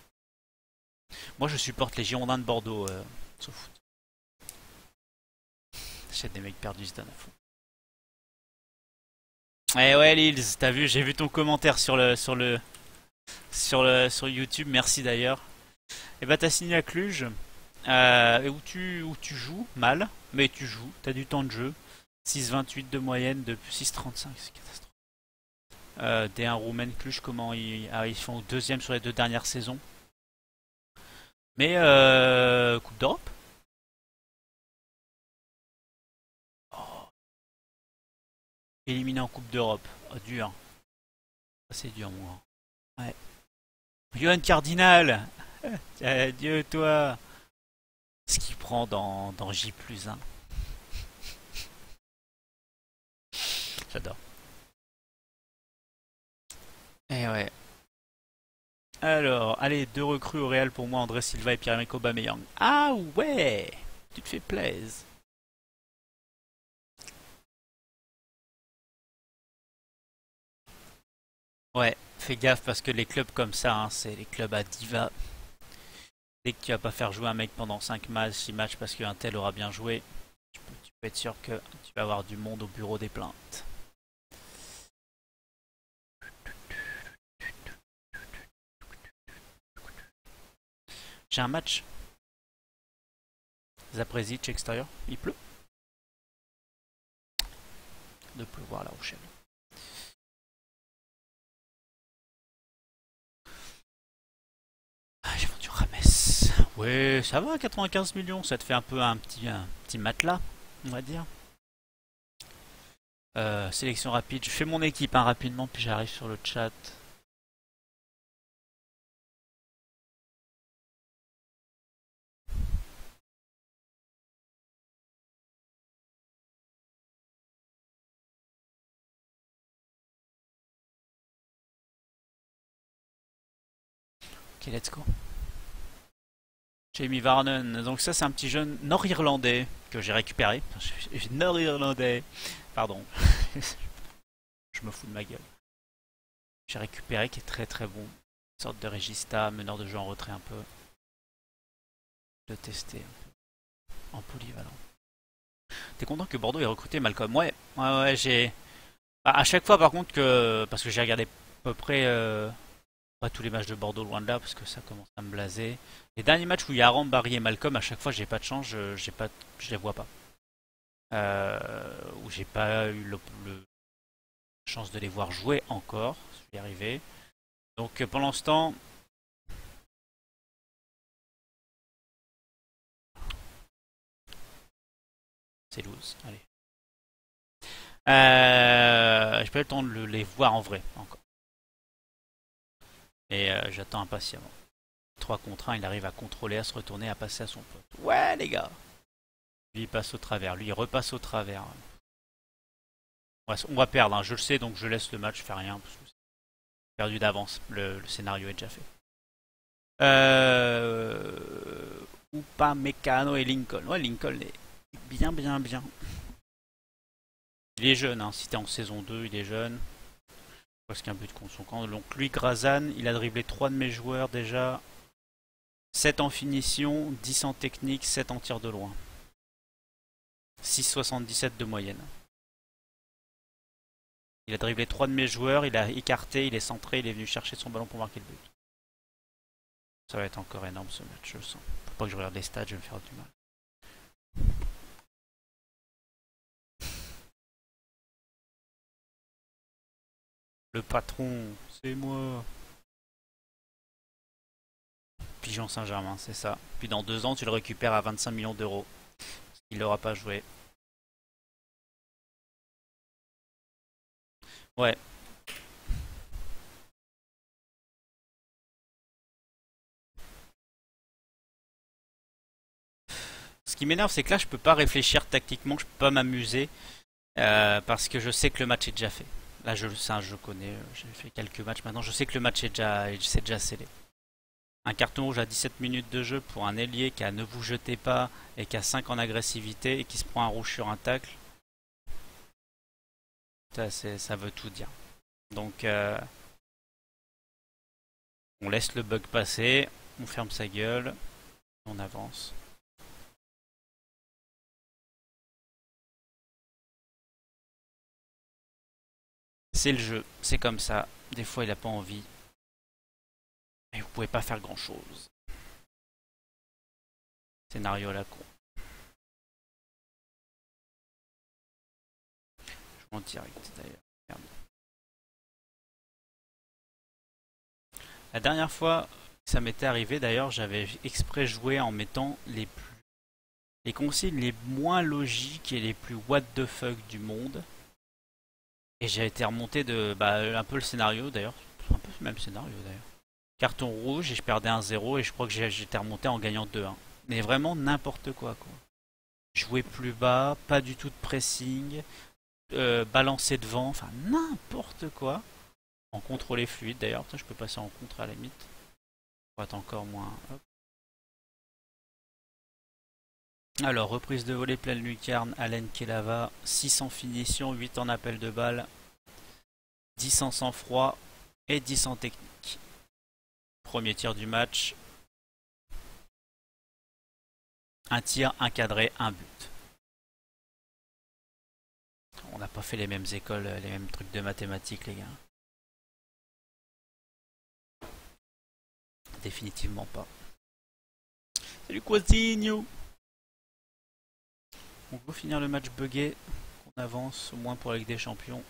Moi je supporte les Girondins de Bordeaux SoFoot. J'achète des mecs perdus, c'est un fou. Eh ouais Lils, t'as vu, j'ai vu ton commentaire sur YouTube, merci d'ailleurs. Et bah t'as signé à Cluj. Où tu joues mal, mais tu joues, t'as du temps de jeu. 6,28 de moyenne de 6,35, c'est catastrophe. D1 Roumaine Cluj, comment ils font deuxième sur les 2 dernières saisons. Mais Coupe d'Europe. Oh, éliminé en Coupe d'Europe. Oh, dur. Ça, c'est dur, moi. Ouais. Johan Cardinal. Adieu, toi. Ce qu'il prend dans J+1. J'adore. Et ouais. Alors, allez, 2 recrues au Real pour moi, André Silva et Pierre-Emerick Aubameyang. Ah ouais, tu te fais plaisir. Ouais, fais gaffe parce que les clubs comme ça, hein, c'est les clubs à diva. Dès que tu vas pas faire jouer un mec pendant 5 matchs, 6 matchs parce qu'un tel aura bien joué, tu peux être sûr que tu vas avoir du monde au bureau des plaintes. J'ai un match. Zaprezic extérieur, il pleut. De pleuvoir à La Rochelle. Ah, j'ai vendu Rames. Ouais, ça va, 95 millions, ça te fait un peu un petit matelas, on va dire. Sélection rapide. Je fais mon équipe hein, rapidement, puis j'arrive sur le chat. Ok, let's go. Jamie Varnon. Donc ça, c'est un petit jeune nord-irlandais que j'ai récupéré. Nord-irlandais. Pardon. Je me fous de ma gueule. J'ai récupéré qui est très très bon. Une sorte de régista, meneur de jeu en retrait un peu. Le tester en polyvalent. T'es content que Bordeaux ait recruté Malcolm? Ouais, ouais, ouais, j'ai. Bah, à chaque fois, par contre, parce que j'ai regardé à peu près pas tous les matchs de Bordeaux, loin de là, parce que ça commence à me blaser. Les derniers matchs où il y a Aram, Barry et Malcolm, à chaque fois, j'ai pas de chance, je les vois pas. Où j'ai pas eu la chance de les voir jouer encore, je vais y arriver. Donc pour l'instant, c'est loose. Allez. J'ai pas eu le temps de les voir en vrai encore. Et j'attends impatiemment. 3 contre 1, il arrive à contrôler, à se retourner, à passer à son pote. Ouais les gars. Lui il passe au travers, lui il repasse au travers. Ouais, on va perdre, hein, je le sais, donc je laisse le match, je fais rien. Parce que c'est perdu d'avance, le scénario est déjà fait. Upamecano et Lincoln. Ouais, Lincoln est bien, bien, bien. Il est jeune, hein. Si t'es en saison 2, il est jeune. Parce qu'un but contre son camp. Donc lui, Grazan, il a dribblé 3 de mes joueurs déjà. 7 en finition, 10 en technique, 7 en tir de loin. 6,77 de moyenne. Il a dribblé 3 de mes joueurs, il a écarté, il est centré, il est venu chercher son ballon pour marquer le but. Ça va être encore énorme ce match, je le sens. Faut pas que je regarde les stats, je vais me faire du mal. Le patron, c'est moi. Pigeon Saint-Germain, c'est ça. Puis dans 2 ans, tu le récupères à 25 millions d'euros. Il l'aura pas joué. Ouais. Ce qui m'énerve, c'est que là, je peux pas réfléchir tactiquement, je peux pas m'amuser parce que je sais que le match est déjà fait. Là, c'est un jeu que je connais, j'ai fait quelques matchs maintenant, je sais que le match c'est déjà scellé. Un carton rouge à 17 minutes de jeu pour un ailier qui a ne vous jetez pas et qui a 5 en agressivité et qui se prend un rouge sur un tacle, ça veut tout dire. Donc, on laisse le bug passer, on ferme sa gueule, on avance. C'est le jeu, c'est comme ça. Des fois, il a pas envie. Et vous pouvez pas faire grand chose. Scénario à la con. Je joue en direct d'ailleurs. Merde. La dernière fois que ça m'était arrivé d'ailleurs, j'avais exprès joué en mettant les consignes les moins logiques et les plus what the fuck du monde. Et j'ai été remonté de un peu le scénario d'ailleurs. Un peu le même scénario d'ailleurs. Carton rouge et je perdais 1-0 et je crois que j'étais remonté en gagnant 2-1. Mais vraiment n'importe quoi. Jouer plus bas, pas du tout de pressing, balancer devant, enfin n'importe quoi. En contrôler fluide d'ailleurs, je peux passer en contre à la limite. Pour être encore moins. Hop. Alors, reprise de volée pleine lucarne, Allen Kelava, 6 en finition, 8 en appel de balle, 10 en sang-froid et 10 en technique. Premier tir du match. Un tir, un cadré, un but. On n'a pas fait les mêmes écoles, les mêmes trucs de mathématiques, les gars. Définitivement pas. Salut Quasigno. On peut finir le match buggé. On avance au moins pour la Ligue des Champions.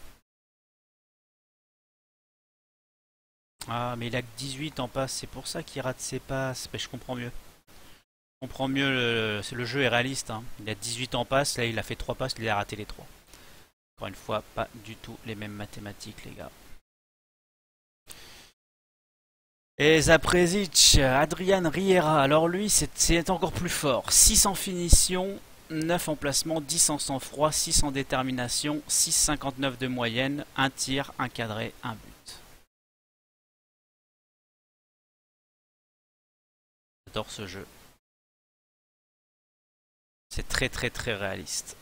Ah, mais il a que 18 en passe, c'est pour ça qu'il rate ses passes. Mais je comprends mieux. Je comprends mieux, le jeu est réaliste. Hein. Il a 18 en passe, là il a fait 3 passes, il a raté les 3. Encore une fois, pas du tout les mêmes mathématiques, les gars. Et Zaprezic, Adrian Riera, alors lui c'est encore plus fort. 6 en finition, 9 en placement, 10 en sang-froid, 6 en détermination, 6,59 de moyenne, un tir, un cadré, un but. J'adore ce jeu. C'est très réaliste.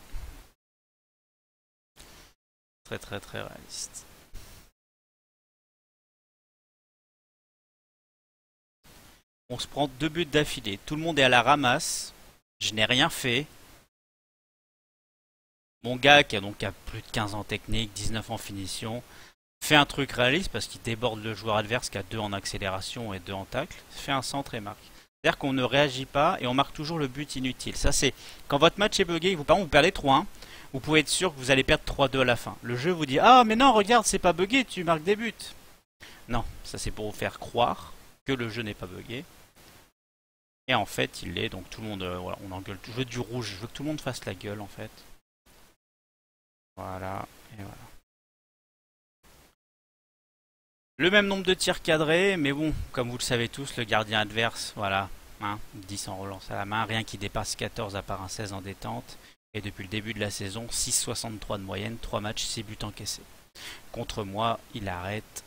Très réaliste. On se prend 2 buts d'affilée. Tout le monde est à la ramasse. Je n'ai rien fait. Mon gars, qui a donc plus de 15 ans technique, 19 en finition, fait un truc réaliste parce qu'il déborde le joueur adverse qui a 2 en accélération et 2 en tacle, fait un centre et marque. C'est-à-dire qu'on ne réagit pas et on marque toujours le but inutile. Ça c'est quand votre match est bugué, par exemple vous perdez 3-1, vous pouvez être sûr que vous allez perdre 3-2 à la fin. Le jeu vous dit ah mais non regarde c'est pas bugué, tu marques des buts. Non, ça c'est pour vous faire croire que le jeu n'est pas bugué. Et en fait il l'est, donc tout le monde, voilà, on engueule. Je veux du rouge, je veux que tout le monde fasse la gueule en fait. Voilà, et voilà. Le même nombre de tirs cadrés, mais bon, comme vous le savez tous, le gardien adverse, voilà, hein, 10 en relance à la main, rien qui dépasse 14 à part un 16 en détente. Et depuis le début de la saison, 6,63 de moyenne, 3 matchs, 6 buts encaissés. Contre moi, il arrête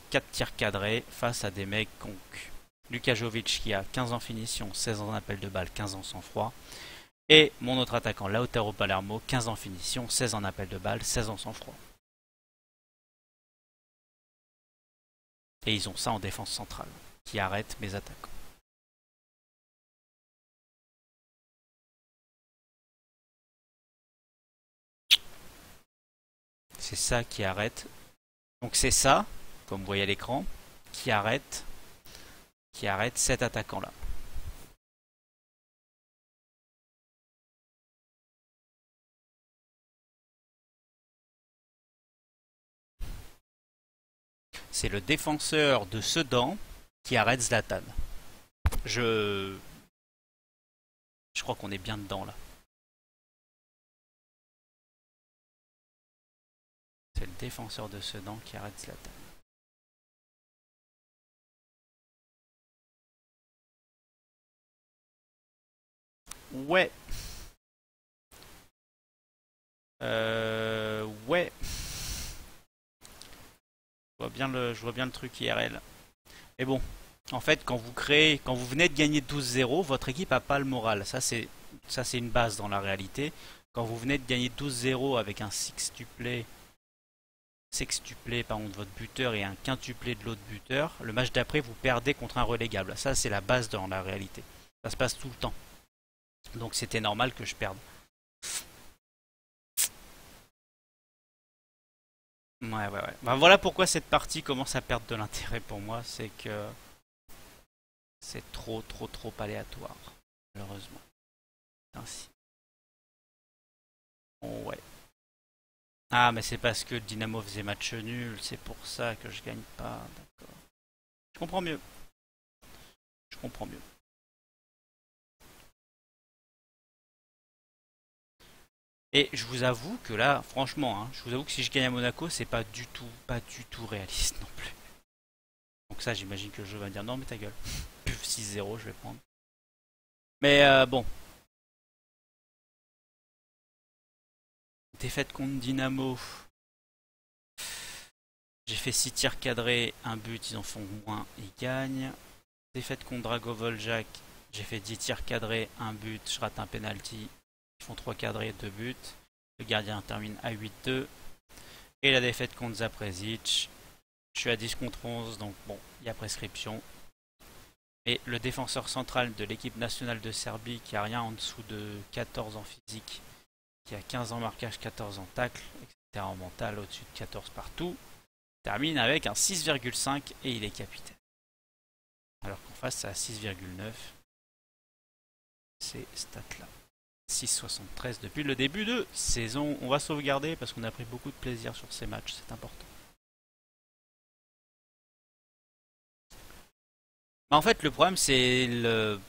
4 tirs cadrés face à des mecs conques. Luka Jovic qui a 15 en finition, 16 en appel de balle, 15 en sang-froid. Et mon autre attaquant, Lautaro Palermo, 15 en finition, 16 en appel de balle, 16 en sang-froid. Et ils ont ça en défense centrale, qui arrête mes attaquants. C'est ça qui arrête. Donc c'est ça, comme vous voyez à l'écran, qui arrête cet attaquant-là. C'est le défenseur de Sedan qui arrête Zlatan. Je Je crois qu'on est bien dedans là. C'est le défenseur de Sedan qui arrête Zlatan. Ouais. Ouais. Je vois bien le truc IRL. Mais bon, en fait, quand vous venez de gagner 12-0, votre équipe a pas le moral. Ça c'est une base dans la réalité. Quand vous venez de gagner 12-0 avec un sextuplé pardon, de votre buteur et un quintuplé de l'autre buteur, le match d'après vous perdez contre un relégable. Ça c'est la base dans la réalité. Ça se passe tout le temps. Donc c'était normal que je perde. Ouais. Ben, voilà pourquoi cette partie commence à perdre de l'intérêt pour moi, c'est que c'est trop aléatoire, malheureusement. Ainsi. Oh, ouais. Ah, mais c'est parce que le Dynamo faisait match nul, c'est pour ça que je gagne pas. D'accord. Je comprends mieux. Je comprends mieux. Et je vous avoue que là, franchement, hein, je vous avoue que si je gagne à Monaco, c'est pas du tout réaliste non plus. Donc ça, j'imagine que le jeu va dire non, mais ta gueule. Puf, 6-0, je vais prendre. Mais bon, défaite contre Dynamo. J'ai fait 6 tirs cadrés, un but, ils en font moins, ils gagnent. Défaite contre Dragovoljak, j'ai fait 10 tirs cadrés, un but, je rate un penalty. Ils font 3 cadrés, 2 buts. Le gardien termine à 8-2. Et la défaite contre Zaprezic, je suis à 10 contre 11, donc bon, il y a prescription. Et le défenseur central de l'équipe nationale de Serbie, qui a rien en dessous de 14 en physique, qui a 15 en marquage, 14 en tacle, etc. en mental, au-dessus de 14 partout, termine avec un 6,5 et il est capitaine. Alors qu'en face, c'est à 6,9. Ces stats-là. 6,73 depuis le début de saison. On va sauvegarder parce qu'on a pris beaucoup de plaisir sur ces matchs, c'est important. Mais en fait, le problème, c'est le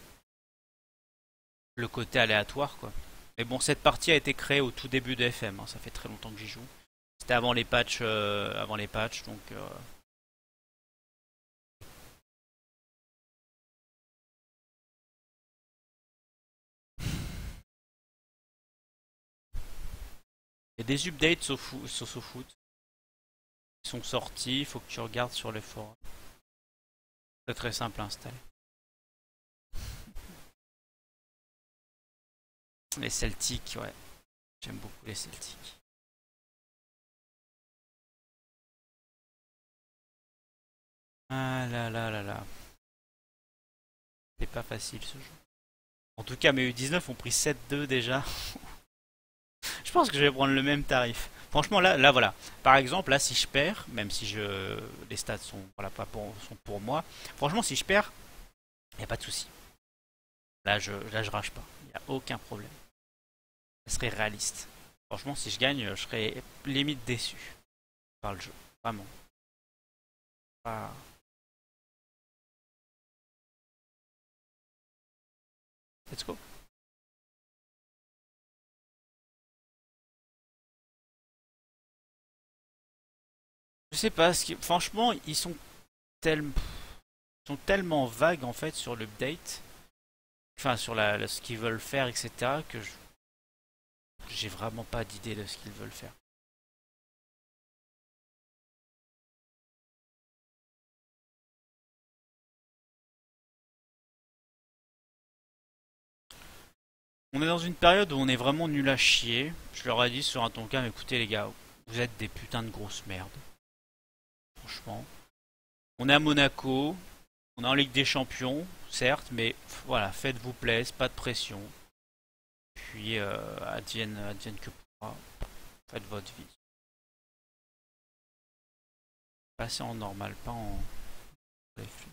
côté aléatoire, quoi. Mais bon, cette partie a été créée au tout début de FM, hein, ça fait très longtemps que j'y joue. C'était avant les patchs, donc il y a des updates sur SoFoot qui sont sortis, il faut que tu regardes sur les forums. C'est très simple à installer. Les Celtics, ouais. J'aime beaucoup les Celtics. Ah là là là là. C'est pas facile ce jeu. En tout cas, mes U19 ont pris 7-2 déjà. Je pense que je vais prendre le même tarif. Franchement, là voilà. Par exemple, là, si je perds, même si les stats sont, voilà, pas sont pour moi, franchement, si je perds, il n'y a pas de souci. Là, je rage pas. Il n'y a aucun problème. Ça serait réaliste. Franchement, si je gagne, je serais limite déçu par le jeu. Vraiment. Pas... Let's go. Je sais pas, franchement, tellement, ils sont tellement vagues en fait sur l'update, enfin sur ce qu'ils veulent faire, etc., que j'ai vraiment pas d'idée de ce qu'ils veulent faire. On est dans une période où on est vraiment nul à chier. Je leur ai dit sur un ton calme, écoutez les gars, vous êtes des putains de grosses merdes. Franchement. On est à Monaco, on est en Ligue des Champions, certes, mais voilà, faites-vous plaisir, pas de pression. Puis advienne que pourra. Faites votre vie. Passez en normal, pas en fluide.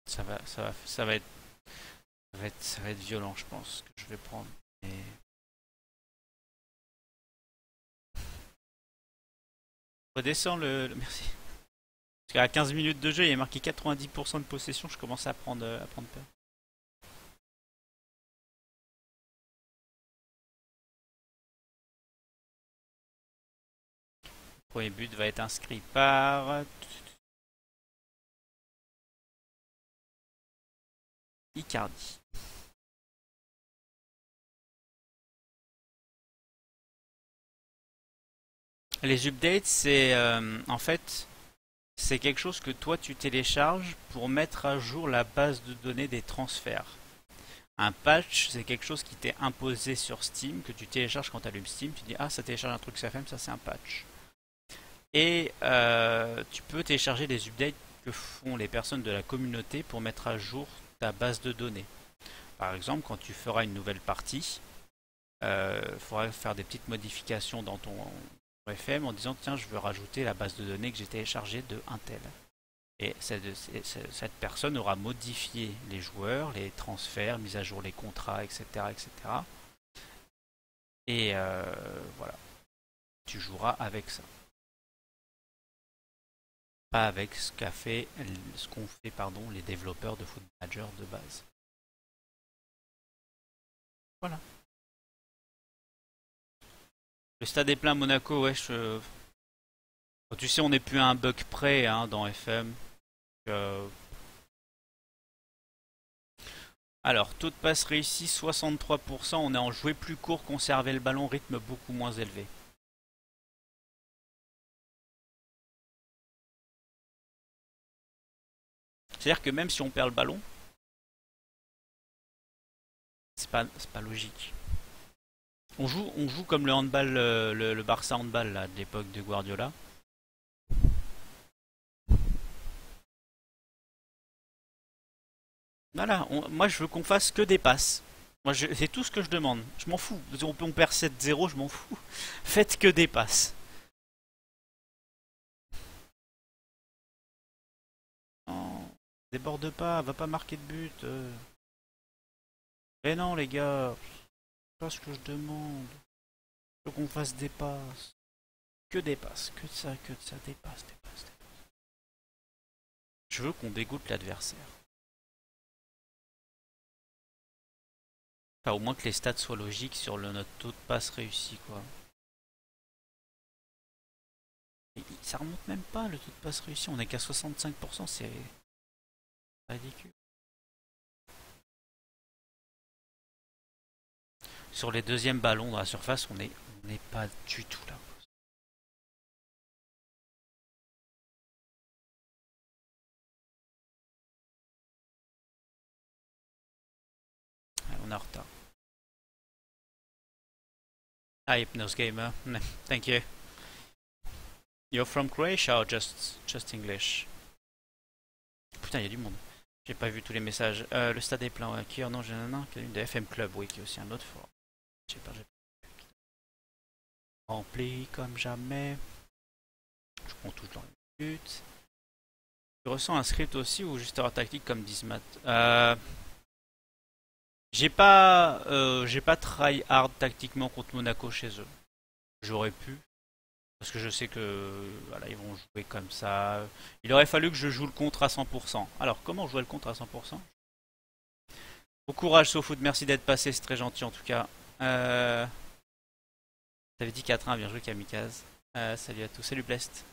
Ça va être, ça va être violent, je pense, que je vais prendre. Et Redescends merci. Parce qu'à 15 minutes de jeu, il est marqué 90% de possession, je commence à prendre peur. Le premier but va être inscrit par Icardi. Les updates, c'est en fait, c'est quelque chose que toi tu télécharges pour mettre à jour la base de données des transferts. Un patch, c'est quelque chose qui t'est imposé sur Steam, que tu télécharges quand tu allumes Steam. Tu dis, ah, ça télécharge un truc CFM, ça c'est un patch. Et tu peux télécharger les updates que font les personnes de la communauté pour mettre à jour ta base de données. Par exemple, quand tu feras une nouvelle partie, il faudra faire des petites modifications dans ton FM en disant tiens, je veux rajouter la base de données que j'ai téléchargée de Intel. Et cette personne aura modifié les joueurs, les transferts, mis à jour les contrats, etc. etc. Et voilà, tu joueras avec ça. Pas avec ce qu'ont fait pardon, les développeurs de Foot Manager de base. Voilà. Le stade est plein à Monaco, ouais. Tu sais, on n'est plus à un bug près hein, dans FM. Euh, Alors, taux de passe réussi 63%, on est en jouer plus court, conserver le ballon, rythme beaucoup moins élevé. C'est-à-dire que même si on perd le ballon, c'est pas logique. On joue comme le handball, le Barça handball là, de l'époque de Guardiola. Voilà, moi je veux qu'on fasse que des passes. C'est tout ce que je demande. Je m'en fous. On perd 7-0, je m'en fous. Faites que des passes. Non, déborde pas, va pas marquer de but. Eh non les gars, c'est pas ce que je demande. Je veux qu'on fasse des passes. Que des passes, que de ça, des passes, des passes, des passes. Je veux qu'on dégoûte l'adversaire. Enfin, au moins que les stats soient logiques sur notre taux de passe réussi, quoi. Et ça remonte même pas le taux de passe réussi, on est qu'à 65%, c'est ridicule. Sur les deuxièmes ballons dans la surface, on n'est pas du tout là. On est en retard. Ah, Hypnos Gamer, thank you. You're from Croatia or just English? Putain, il y a du monde. J'ai pas vu tous les messages. Le stade est plein. Ouais. Qui non, j'ai un une de FM Club, oui, qui est aussi un autre fort. J'ai pas. Rempli comme jamais. Je prends tout dans les buts. Tu ressens un script aussi ou juste un tactique comme Dismat? J'ai pas try hard tactiquement contre Monaco chez eux. J'aurais pu. Parce que je sais que voilà, ils vont jouer comme ça. Il aurait fallu que je joue le contre à 100%. Alors, comment jouer le contre à 100%? Bon courage, SoFoot. Merci d'être passé. C'est très gentil en tout cas. T'avais dit 4-1. Bien joué, Kamikaze. Salut à tous. Salut, Blest.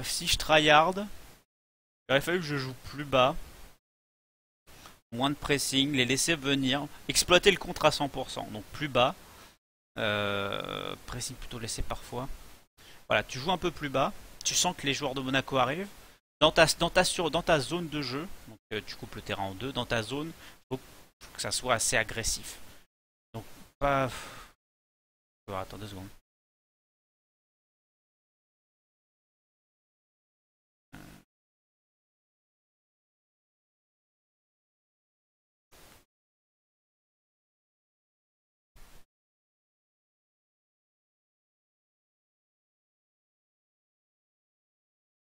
Si je tryhard, il aurait fallu que je joue plus bas. Moins de pressing. Les laisser venir. Exploiter le contre à 100%. Donc plus bas. Pressing plutôt laissé parfois. Voilà, tu joues un peu plus bas. Tu sens que les joueurs de Monaco arrivent. Dans ta zone de jeu, donc tu coupes le terrain en deux. Dans ta zone, faut que ça soit assez agressif. Donc pas. Attends 2 secondes.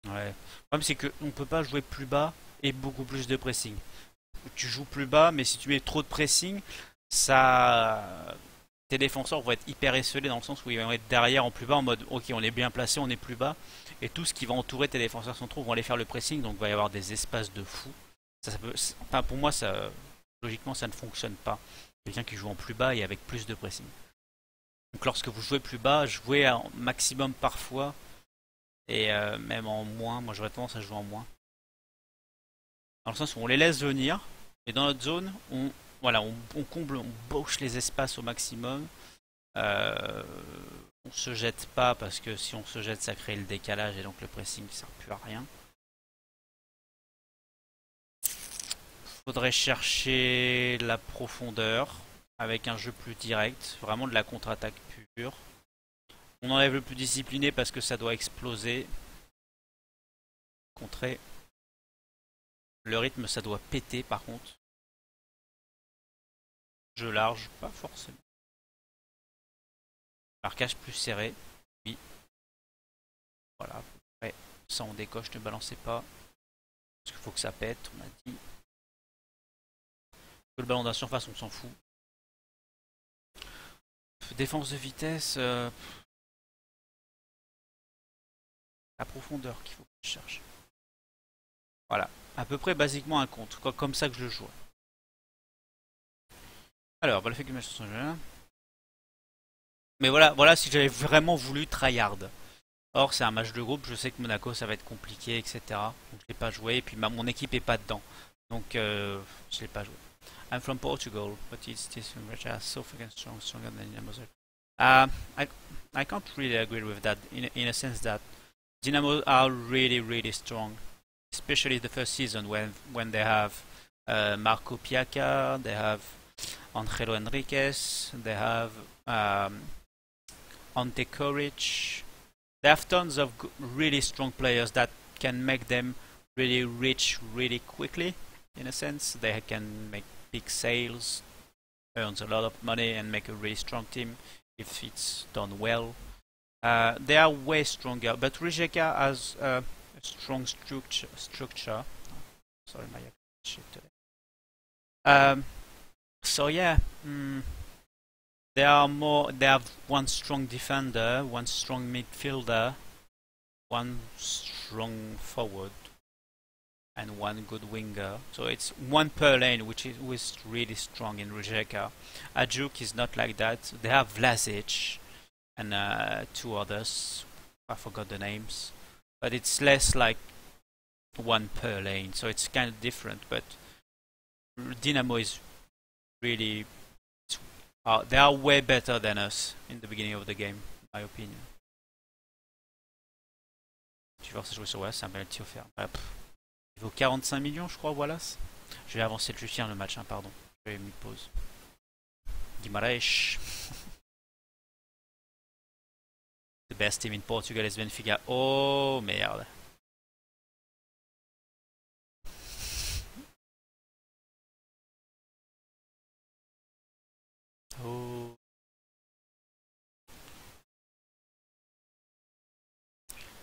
Ouais. Le problème c'est qu'on peut pas jouer plus bas et beaucoup plus de pressing. Tu joues plus bas, mais si tu mets trop de pressing, ça tes défenseurs vont être hyper esselés dans le sens où ils vont être derrière en plus bas en mode ok on est bien placé, on est plus bas et tout ce qui va entourer tes défenseurs centraux vont aller faire le pressing donc il va y avoir des espaces de fou. Ça peut, enfin, pour moi ça logiquement ça ne fonctionne pas. Quelqu'un qui joue en plus bas et avec plus de pressing. Donc lorsque vous jouez plus bas, jouez en maximum parfois et même en moins. Moi j'aurais tendance à jouer en moins. Dans le sens où on les laisse venir et dans notre zone voilà, on comble, on bouche les espaces au maximum. On se jette pas parce que si on se jette ça crée le décalage et donc le pressing ne sert plus à rien. Faudrait chercher la profondeur avec un jeu plus direct, vraiment de la contre-attaque pure. On enlève le plus discipliné parce que ça doit exploser. Contrer. Le rythme ça doit péter par contre. Jeu large, pas forcément. Marquage plus serré. Oui. Voilà. Ouais. Ça on décoche, ne balancez pas. Parce qu'il faut que ça pète, on a dit. Le ballon de la surface, on s'en fout. Défense de vitesse. La profondeur qu'il faut que je cherche. Voilà. À peu près basiquement un compte. Comme ça que je le joue. Alors, le fait que le match sur son jeu. Mais voilà si j'avais vraiment voulu tryhard. Or, c'est un match de groupe, je sais que Monaco ça va être compliqué, etc. Donc, je l'ai pas joué, et puis mon équipe est pas dedans. Donc, je l'ai pas joué. I'm from Portugal, but it's this Russia so fucking strong, stronger than Dinamo. I can't really agree with that in a sense that Dinamo are really strong, especially the first season when they have Marco Piaca, they have Angelo Enriquez, they have Ante Coric. They have tons of really strong players that can make them really rich really quickly. In a sense, they can make big sales, earns a lot of money, and make a really strong team if it's done well. They are way stronger, but Rijeka has a strong structure. Sorry, my shit today. So yeah, they have one strong defender, one strong midfielder, one strong forward, and one good winger. So it's one per lane, which is really strong in Rijeka. Ajuk is not like that. They have Vlasic and two others. I forgot the names, but it's less like one per lane. So it's kind of different. But Dynamo is really they are way better than us in the beginning of the game, in my opinion. Tu vas jouer sur Wallace, c'est un penalty offert. Il vaut 45 millions, je crois, Wallace. Je vais avancer le chien le match, hein, pardon. Je vais mis pause. Guimarães. The best team in Portugal is Benfica. Oh merde. Oh.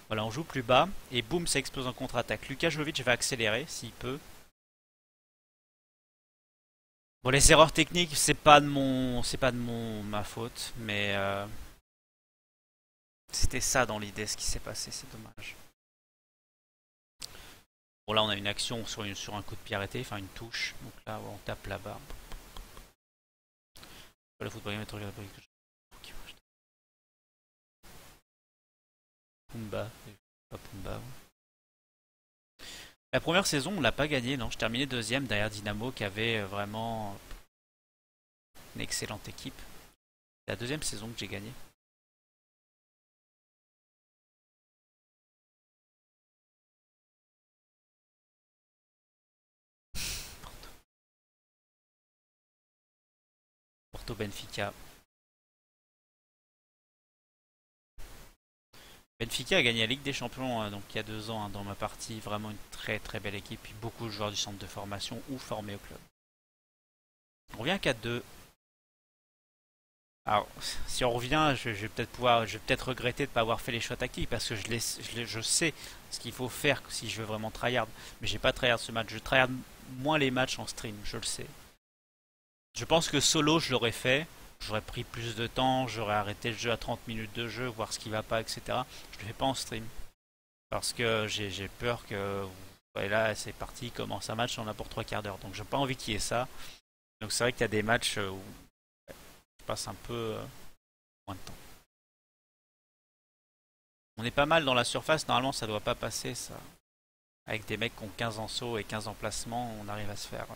Voilà, on joue plus bas et boum, ça explose en contre-attaque. Luka Jovic va accélérer s'il peut. Bon, les erreurs techniques, c'est pas de ma faute, mais c'était ça dans l'idée, ce qui s'est passé, c'est dommage. Bon, là, on a une action sur un coup de pied arrêté, enfin une touche. Donc là, on tape là-bas. Le football mettre la brique. Pumba, pas Pumba. La première saison, on l'a pas gagné, non. Je terminais deuxième derrière Dynamo qui avait vraiment une excellente équipe. C'est la deuxième saison que j'ai gagné. Porto Benfica. Benfica a gagné la Ligue des Champions donc il y a 2 ans dans ma partie. Vraiment une très belle équipe. Puis beaucoup de joueurs du centre de formation ou formés au club. On revient à 4-2. Alors, si on revient, je vais peut-être regretter de ne pas avoir fait les choix tactiques parce que je sais ce qu'il faut faire si je veux vraiment tryhard. Mais j'ai pas tryhard ce match. Je tryhard moins les matchs en stream, je le sais. Je pense que solo je l'aurais fait. j'aurais pris plus de temps, j'aurais arrêté le jeu à 30 minutes de jeu, voir ce qui va pas, etc. Je le fais pas en stream. Parce que j'ai peur que... Et là, c'est parti, il commence un match, on a pour 3 quarts d'heure. Donc j'ai pas envie qu'il y ait ça. Donc c'est vrai qu'il y a des matchs où je passe un peu moins de temps. On est pas mal dans la surface, normalement ça doit pas passer ça. Avec des mecs qui ont 15 en saut et 15 en placement, on arrive à se faire...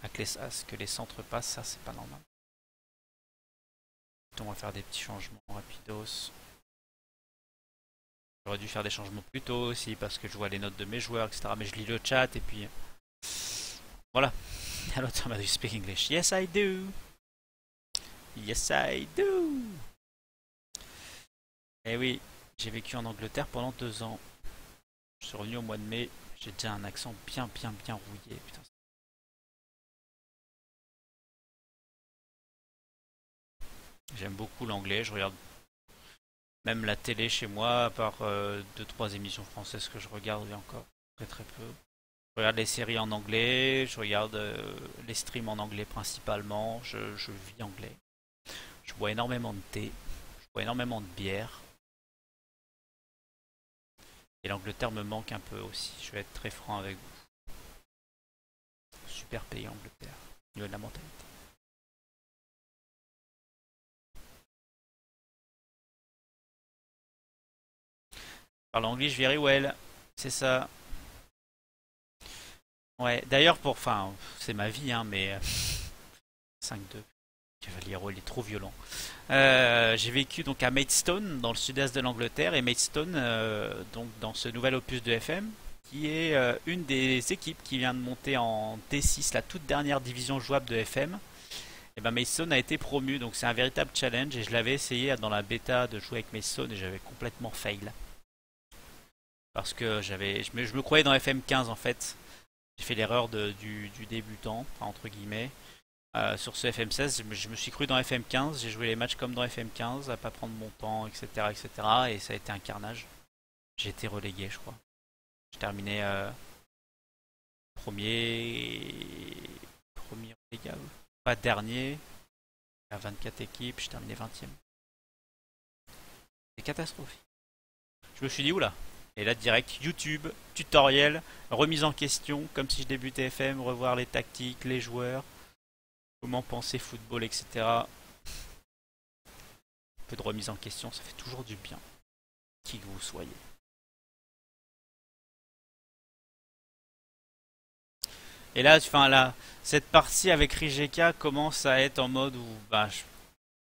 à ce que les centres passent, ça c'est pas normal. On va faire des petits changements rapidos. J'aurais dû faire des changements plus tôt aussi parce que je vois les notes de mes joueurs, etc. Mais je lis le chat et puis... Voilà. Hello Tom, do you speak English? Yes I do. Yes I do. Eh oui, j'ai vécu en Angleterre pendant 2 ans. Je suis revenu au mois de mai. J'ai déjà un accent bien rouillé. Putain. J'aime beaucoup l'anglais. Je regarde même la télé chez moi, à part 2-3 émissions françaises que je regarde, et encore très peu. Je regarde les séries en anglais, je regarde les streams en anglais principalement, je vis anglais. Je bois énormément de thé, je bois énormément de bière. Et l'Angleterre me manque un peu aussi, je vais être très franc avec vous. Super pays Angleterre, au niveau de la mentalité. Parle anglais, very well, c'est ça. Ouais, d'ailleurs enfin, c'est ma vie, hein, mais 5-2. Cavaliero, il est trop violent. J'ai vécu donc à Maidstone, dans le sud-est de l'Angleterre, et Maidstone, donc dans ce nouvel opus de FM, qui est une des équipes qui vient de monter en T6, la toute dernière division jouable de FM. Et ben Maidstone a été promu, donc c'est un véritable challenge, et je l'avais essayé dans la bêta de jouer avec Maidstone, et j'avais complètement fail. Parce que je me croyais dans FM 15 en fait. J'ai fait l'erreur du débutant, entre guillemets. Sur ce FM16, je me suis cru dans FM15, j'ai joué les matchs comme dans FM15, à pas prendre mon temps, etc., etc. Et ça a été un carnage. J'ai été relégué, je crois. J'ai terminé premier relégable. Pas dernier. À 24 équipes, j'ai terminé 20ème. C'est catastrophique. Je me suis dit, oula. Et là, direct, YouTube, tutoriel, remise en question, comme si je débutais FM, revoir les tactiques, les joueurs. Comment penser football, etc. Un peu de remise en question, ça fait toujours du bien. Qui que vous soyez. Et là, cette partie avec Rijeka commence à être en mode où je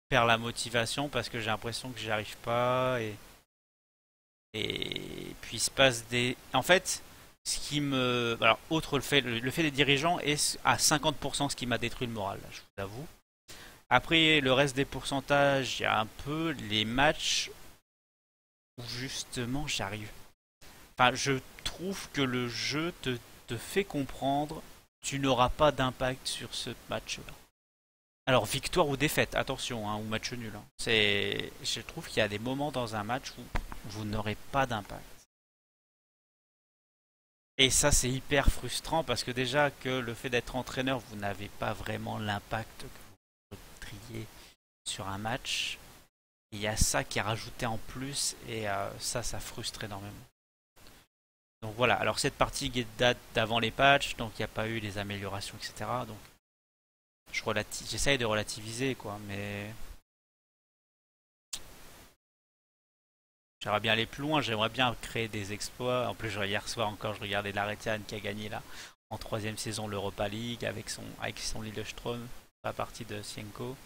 perds la motivation parce que j'ai l'impression que j'y arrive pas. Et puis il se passe des... En fait, ce qui me... Alors, outre le fait des dirigeants est à 50% ce qui m'a détruit le moral, je vous avoue. Après, le reste des pourcentages, il y a un peu les matchs où justement j'arrive. Enfin, je trouve que le jeu te fait comprendre tu n'auras pas d'impact sur ce match-là. Alors, victoire ou défaite, attention, hein, ou match nul. Hein. Je trouve qu'il y a des moments dans un match où vous n'aurez pas d'impact. Et ça, c'est hyper frustrant parce que déjà que le fait d'être entraîneur, vous n'avez pas vraiment l'impact que vous voudriez sur un match. Il y a ça qui est rajouté en plus et ça frustre énormément. Donc voilà, alors cette partie date d'avant les patchs, donc il n'y a pas eu les améliorations, etc. Donc j'essaye de relativiser, quoi, mais j'aimerais bien aller plus loin, j'aimerais bien créer des exploits. En plus, hier soir encore, je regardais Laretian qui a gagné là en 3ème saison l'Europa League avec son Lillestrøm, pas partie de Sienko.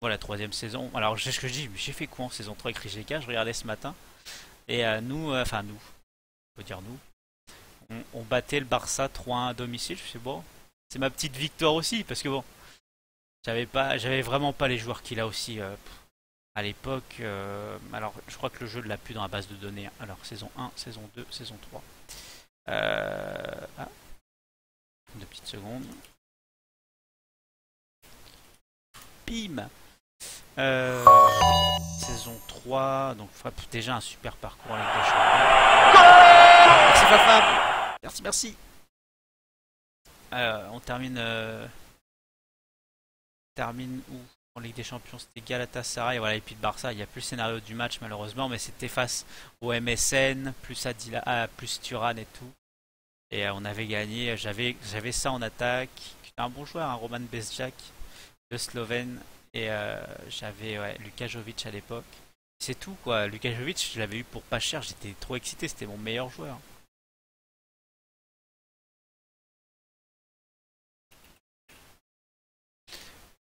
Voilà, 3ème saison. Alors, ce que je dis, j'ai fait quoi en saison 3 avec Rijeka? Je regardais ce matin. Et nous, on peut dire nous, on battait le Barça 3-1 à domicile. Je sais bon, c'est ma petite victoire aussi, parce que bon, j'avais vraiment pas les joueurs qu'il a aussi à l'époque. Alors, je crois que le jeu l'a plus dans la base de données. Hein. Alors, saison 1, saison 2, saison 3. Ah, 2 petites secondes. Bim. Saison 3, donc déjà un super parcours avec des champions. Merci Fafa. Merci. On termine termine où en Ligue des Champions? C'était Galatasaray, voilà, et puis de Barça. Il n'y a plus le scénario du match malheureusement, mais c'était face au MSN, plus Adila, plus Turan et tout. Et on avait gagné. J'avais ça en attaque. C'était un bon joueur, un Roman Bezjak, le Slovène. Et j'avais ouais, Luka Jovic à l'époque. C'est tout quoi. Luka Jovic, je l'avais eu pour pas cher. J'étais trop excité. C'était mon meilleur joueur.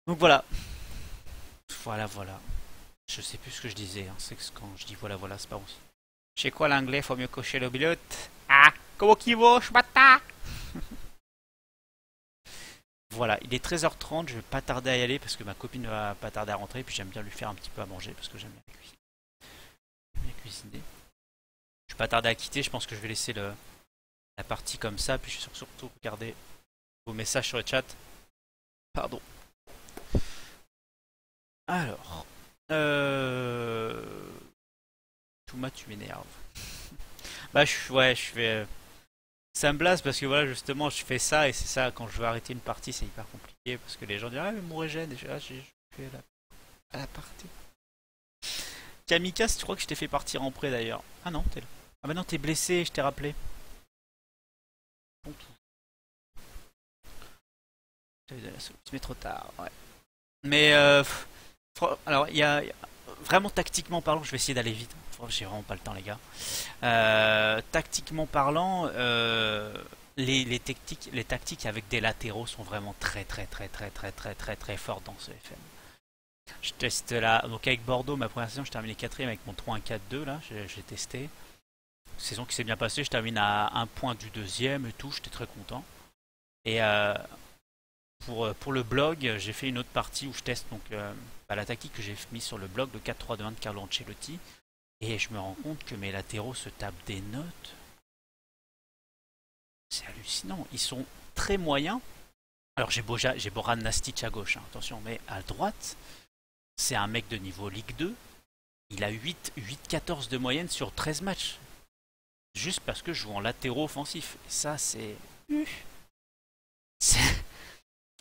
Donc voilà. Voilà. Je sais plus ce que je disais. Hein. C'est que quand je dis voilà, c'est pas bon. Chez quoi l'anglais? Faut mieux cocher le pilote. Ah, comment qu'il vaut, bâtard. Voilà, il est 13h30, je vais pas tarder à y aller parce que ma copine va pas tarder à rentrer. Puis j'aime bien lui faire un petit peu à manger parce que j'aime bien cuisiner. Je vais pas tarder à quitter, je pense que je vais laisser la partie comme ça. Puis je vais surtout regarder vos messages sur le chat. Pardon. Alors. Touma, tu m'énerves. Bah, je fais. Ça me blase parce que voilà, justement, je fais ça et c'est ça, quand je veux arrêter une partie, c'est hyper compliqué parce que les gens disent ah, mais mon régène, et j'ai fait à la partie. Kamikaze, tu crois que je t'ai fait partir en prêt d'ailleurs? Ah non, t'es là. Ah bah non, t'es blessé, je t'ai rappelé. Bon, j'avais donné la solution, mais trop tard, ouais. Mais alors, vraiment tactiquement parlant, je vais essayer d'aller vite. J'ai vraiment pas le temps, les gars. Tactiquement parlant, les tactiques avec des latéraux sont vraiment très fortes dans ce FM. Je teste là, donc avec Bordeaux, ma première saison, je terminais quatrième avec mon 3-1-4-2 là, j'ai testé. Saison qui s'est bien passée, je termine à un point du deuxième et tout, j'étais très content. Et pour le blog, j'ai fait une autre partie où je teste donc la tactique que j'ai mis sur le blog, le 4-3-2-1 de Carlo Ancelotti. Et je me rends compte que mes latéraux se tapent des notes. C'est hallucinant. Ils sont très moyens. Alors j'ai Boran Nastic à gauche, hein, attention, mais à droite, c'est un mec de niveau Ligue 2. Il a 8-14 de moyenne sur 13 matchs. Juste parce que je joue en latéraux offensif. Et ça, c'est...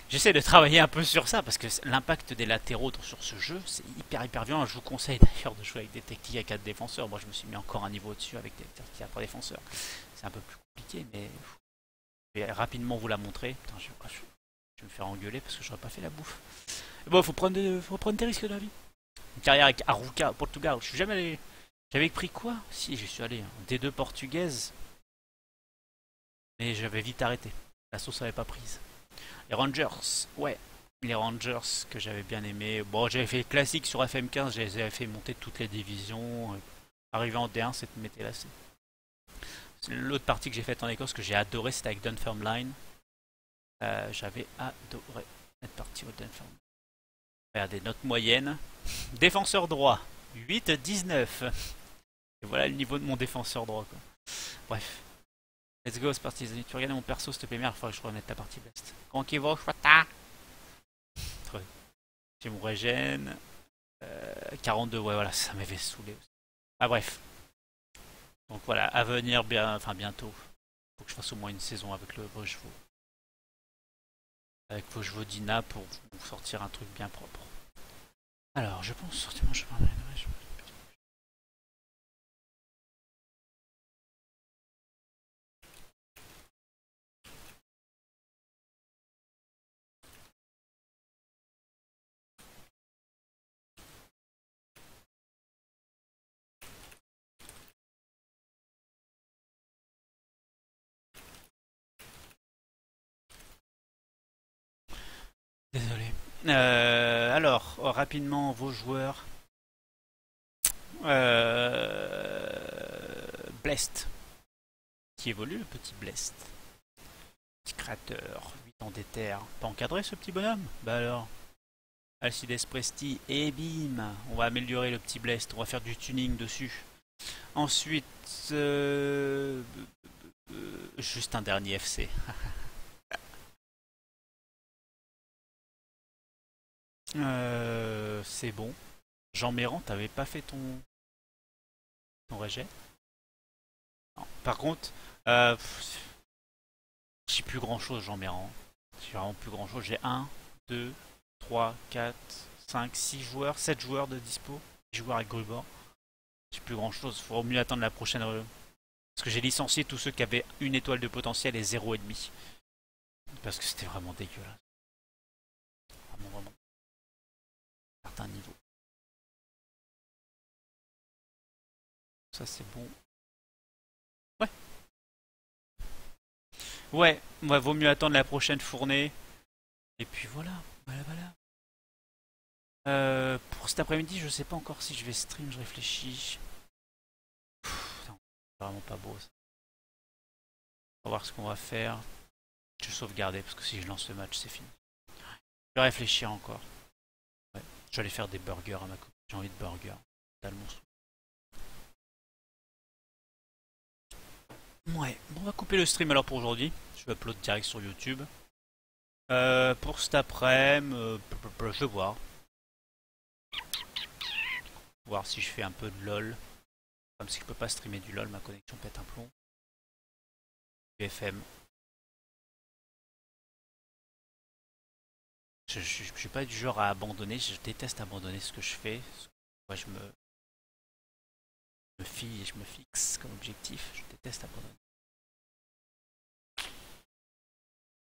J'essaie de travailler un peu sur ça parce que l'impact des latéraux sur ce jeu, c'est hyper violent. Je vous conseille d'ailleurs de jouer avec des techniques à 4 défenseurs. Moi, je me suis mis encore un niveau au-dessus avec des techniques à 3 défenseurs. C'est un peu plus compliqué, mais je vais rapidement vous la montrer. Putain, je vais me faire engueuler parce que j'aurais pas fait la bouffe. Et bon, faut prendre des risques dans la vie. Une carrière avec Arouca au Portugal. Je suis jamais allé. J'avais pris quoi? Si, j'y suis allé. D2 portugaise. Mais j'avais vite arrêté. La sauce n'avait pas prise. Les Rangers, ouais. Les Rangers que j'avais bien aimé. Bon, j'avais fait le classique sur FM15, je les avais fait monter toutes les divisions. Arrivé en D1, m'était lassé. L'autre partie que j'ai faite en Écosse que j'ai adoré, c'était avec Dunfermline. J'avais adoré cette partie au Dunfermline. Regardez, note moyenne. Défenseur droit, 8-19. Et voilà le niveau de mon défenseur droit, quoi. Bref. Let's go, c'est parti les amis. Tu regardes mon perso s'il te plaît, merde, il faudrait que je remette la partie best. Comment qu'il va, chouata? J'ai mon régène. 42, ouais, voilà, ça m'avait saoulé aussi. Ah, bref. Donc voilà, à venir, enfin bientôt. Faut que je fasse au moins une saison avec le Vosgeot. Avec Vosgeot Dina pour vous sortir un truc bien propre. Alors, je pense sortir mon chemin de la Désolé. Alors, rapidement, vos joueurs. Blest. Qui évolue, le petit Blest. Petit créateur, 8 ans d'éther. Pas encadré ce petit bonhomme? Bah alors. Alcides Presti et bim. On va améliorer le petit Blest. On va faire du tuning dessus. Ensuite, juste un dernier FC. C'est bon. Jean Méran, t'avais pas fait ton rejet? Non. Par contre, j'ai plus grand chose, Jean Méran. J'ai vraiment plus grand chose. J'ai 1, 2, 3, 4, 5, 6 joueurs, 7 joueurs de dispo. 10 joueurs avec Grubor. J'ai plus grand chose, faut mieux attendre la prochaine. Parce que j'ai licencié tous ceux qui avaient une étoile de potentiel et 0,5. Parce que c'était vraiment dégueulasse. Vraiment, vraiment. Certains niveaux. Ça c'est bon. Ouais. Ouais, vaut mieux attendre la prochaine fournée. Et puis voilà, voilà. Pour cet après-midi, je sais pas encore si je vais stream, je réfléchis. Non, c'est vraiment pas beau ça. On va voir ce qu'on va faire. Je vais sauvegarder parce que si je lance le match, c'est fini. Je vais réfléchir encore. Ouais. Je vais aller faire des burgers à ma copine. J'ai envie de burgers. Totalement sous. Ouais, bon, on va couper le stream alors pour aujourd'hui. Je vais upload direct sur YouTube. Pour cet après-midi, je vais voir. Voir si je fais un peu de LOL. Comme si je peux pas streamer du LOL, ma connexion pète un plomb. UFM. Je suis pas du genre à abandonner, je déteste abandonner ce que je fais. Moi je me fixe comme objectif, je déteste abandonner.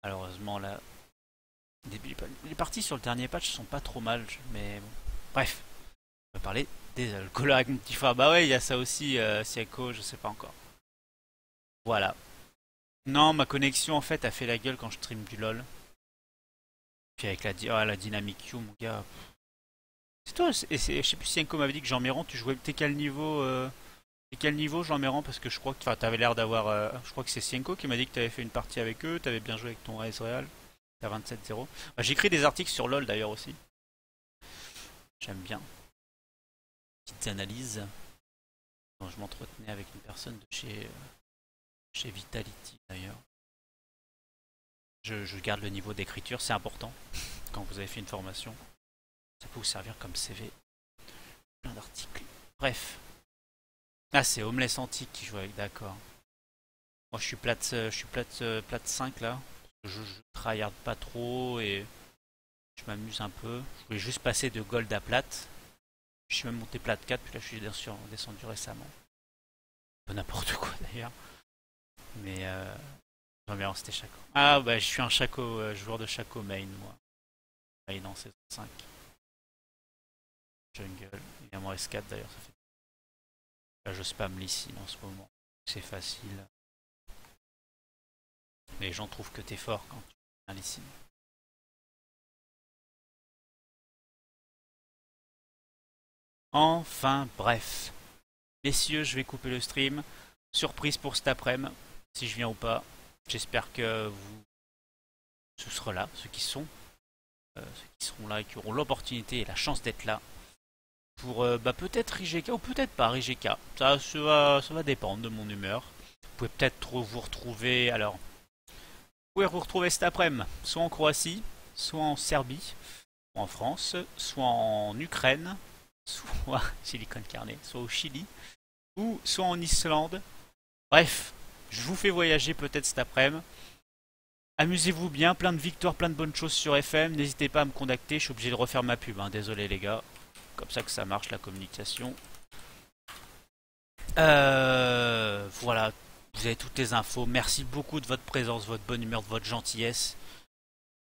Malheureusement là, les parties sur le dernier patch sont pas trop mal, mais bon. Bref, on va parler des alcools avec mon petit frère. Bah ouais, il y a ça aussi, Siako, je sais pas encore. Voilà. Non, ma connexion en fait a fait la gueule quand je stream du LOL. Puis avec la dynamic Q, mon gars. C'est toi, je sais plus si Enko m'avait dit que Jean Méran, tu jouais. T'es quel niveau Jean Méran? Parce que je crois que t'avais l'air d'avoir. Je crois que c'est Sienko qui m'a dit que t'avais fait une partie avec eux, t'avais bien joué avec ton AS Real. T'as 27-0. Bah, j'écris des articles sur LoL d'ailleurs aussi. J'aime bien. Petites analyses. Quand je m'entretenais avec une personne de chez Vitality d'ailleurs. Je garde le niveau d'écriture, c'est important. Quand vous avez fait une formation, ça peut vous servir comme CV. Plein d'articles. Bref. Ah, c'est Homeless Antique qui joue avec, d'accord. Moi, je suis plate 5 là. Je tryhard pas trop et je m'amuse un peu. Je voulais juste passer de gold à plate. Je suis même monté plate 4, puis là, je suis descendu récemment. Peu n'importe quoi d'ailleurs. Mais non, mais c'était Shaco. Ah, bah, je suis un Shaco, joueur de Shaco main, moi. Main en saison 5. Jungle, évidemment S4 d'ailleurs, ça fait. Là, je spam Lysine en ce moment. C'est facile. Les gens trouvent que t'es fort quand tu fais un Lysine. Enfin, bref. Messieurs, je vais couper le stream. Surprise pour cet après-midi, si je viens ou pas. J'espère que vous. Ce sera là, ceux qui seront là et qui auront l'opportunité et la chance d'être là. Pour peut-être Rijeka ou peut-être pas Rijeka. Ça va dépendre de mon humeur. Vous pouvez peut-être vous retrouver. Alors, vous pouvez vous retrouver cet après-midi, soit en Croatie, soit en Serbie, soit en France, soit en Ukraine, soit Silicon Carnet, soit au Chili, ou soit en Islande. Bref, je vous fais voyager peut-être cet après-midi. Amusez-vous bien, plein de victoires, plein de bonnes choses sur FM. N'hésitez pas à me contacter, je suis obligé de refaire ma pub, hein. Désolé les gars. Comme ça que ça marche la communication. Voilà, vous avez toutes les infos. Merci beaucoup de votre présence, votre bonne humeur, de votre gentillesse.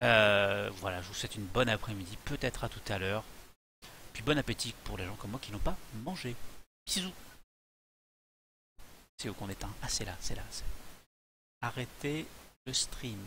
Voilà, je vous souhaite une bonne après-midi, peut-être à tout à l'heure. Puis bon appétit pour les gens comme moi qui n'ont pas mangé. Bisous. C'est où qu'on éteint? Ah, c'est là, c'est là. Arrêtez le stream.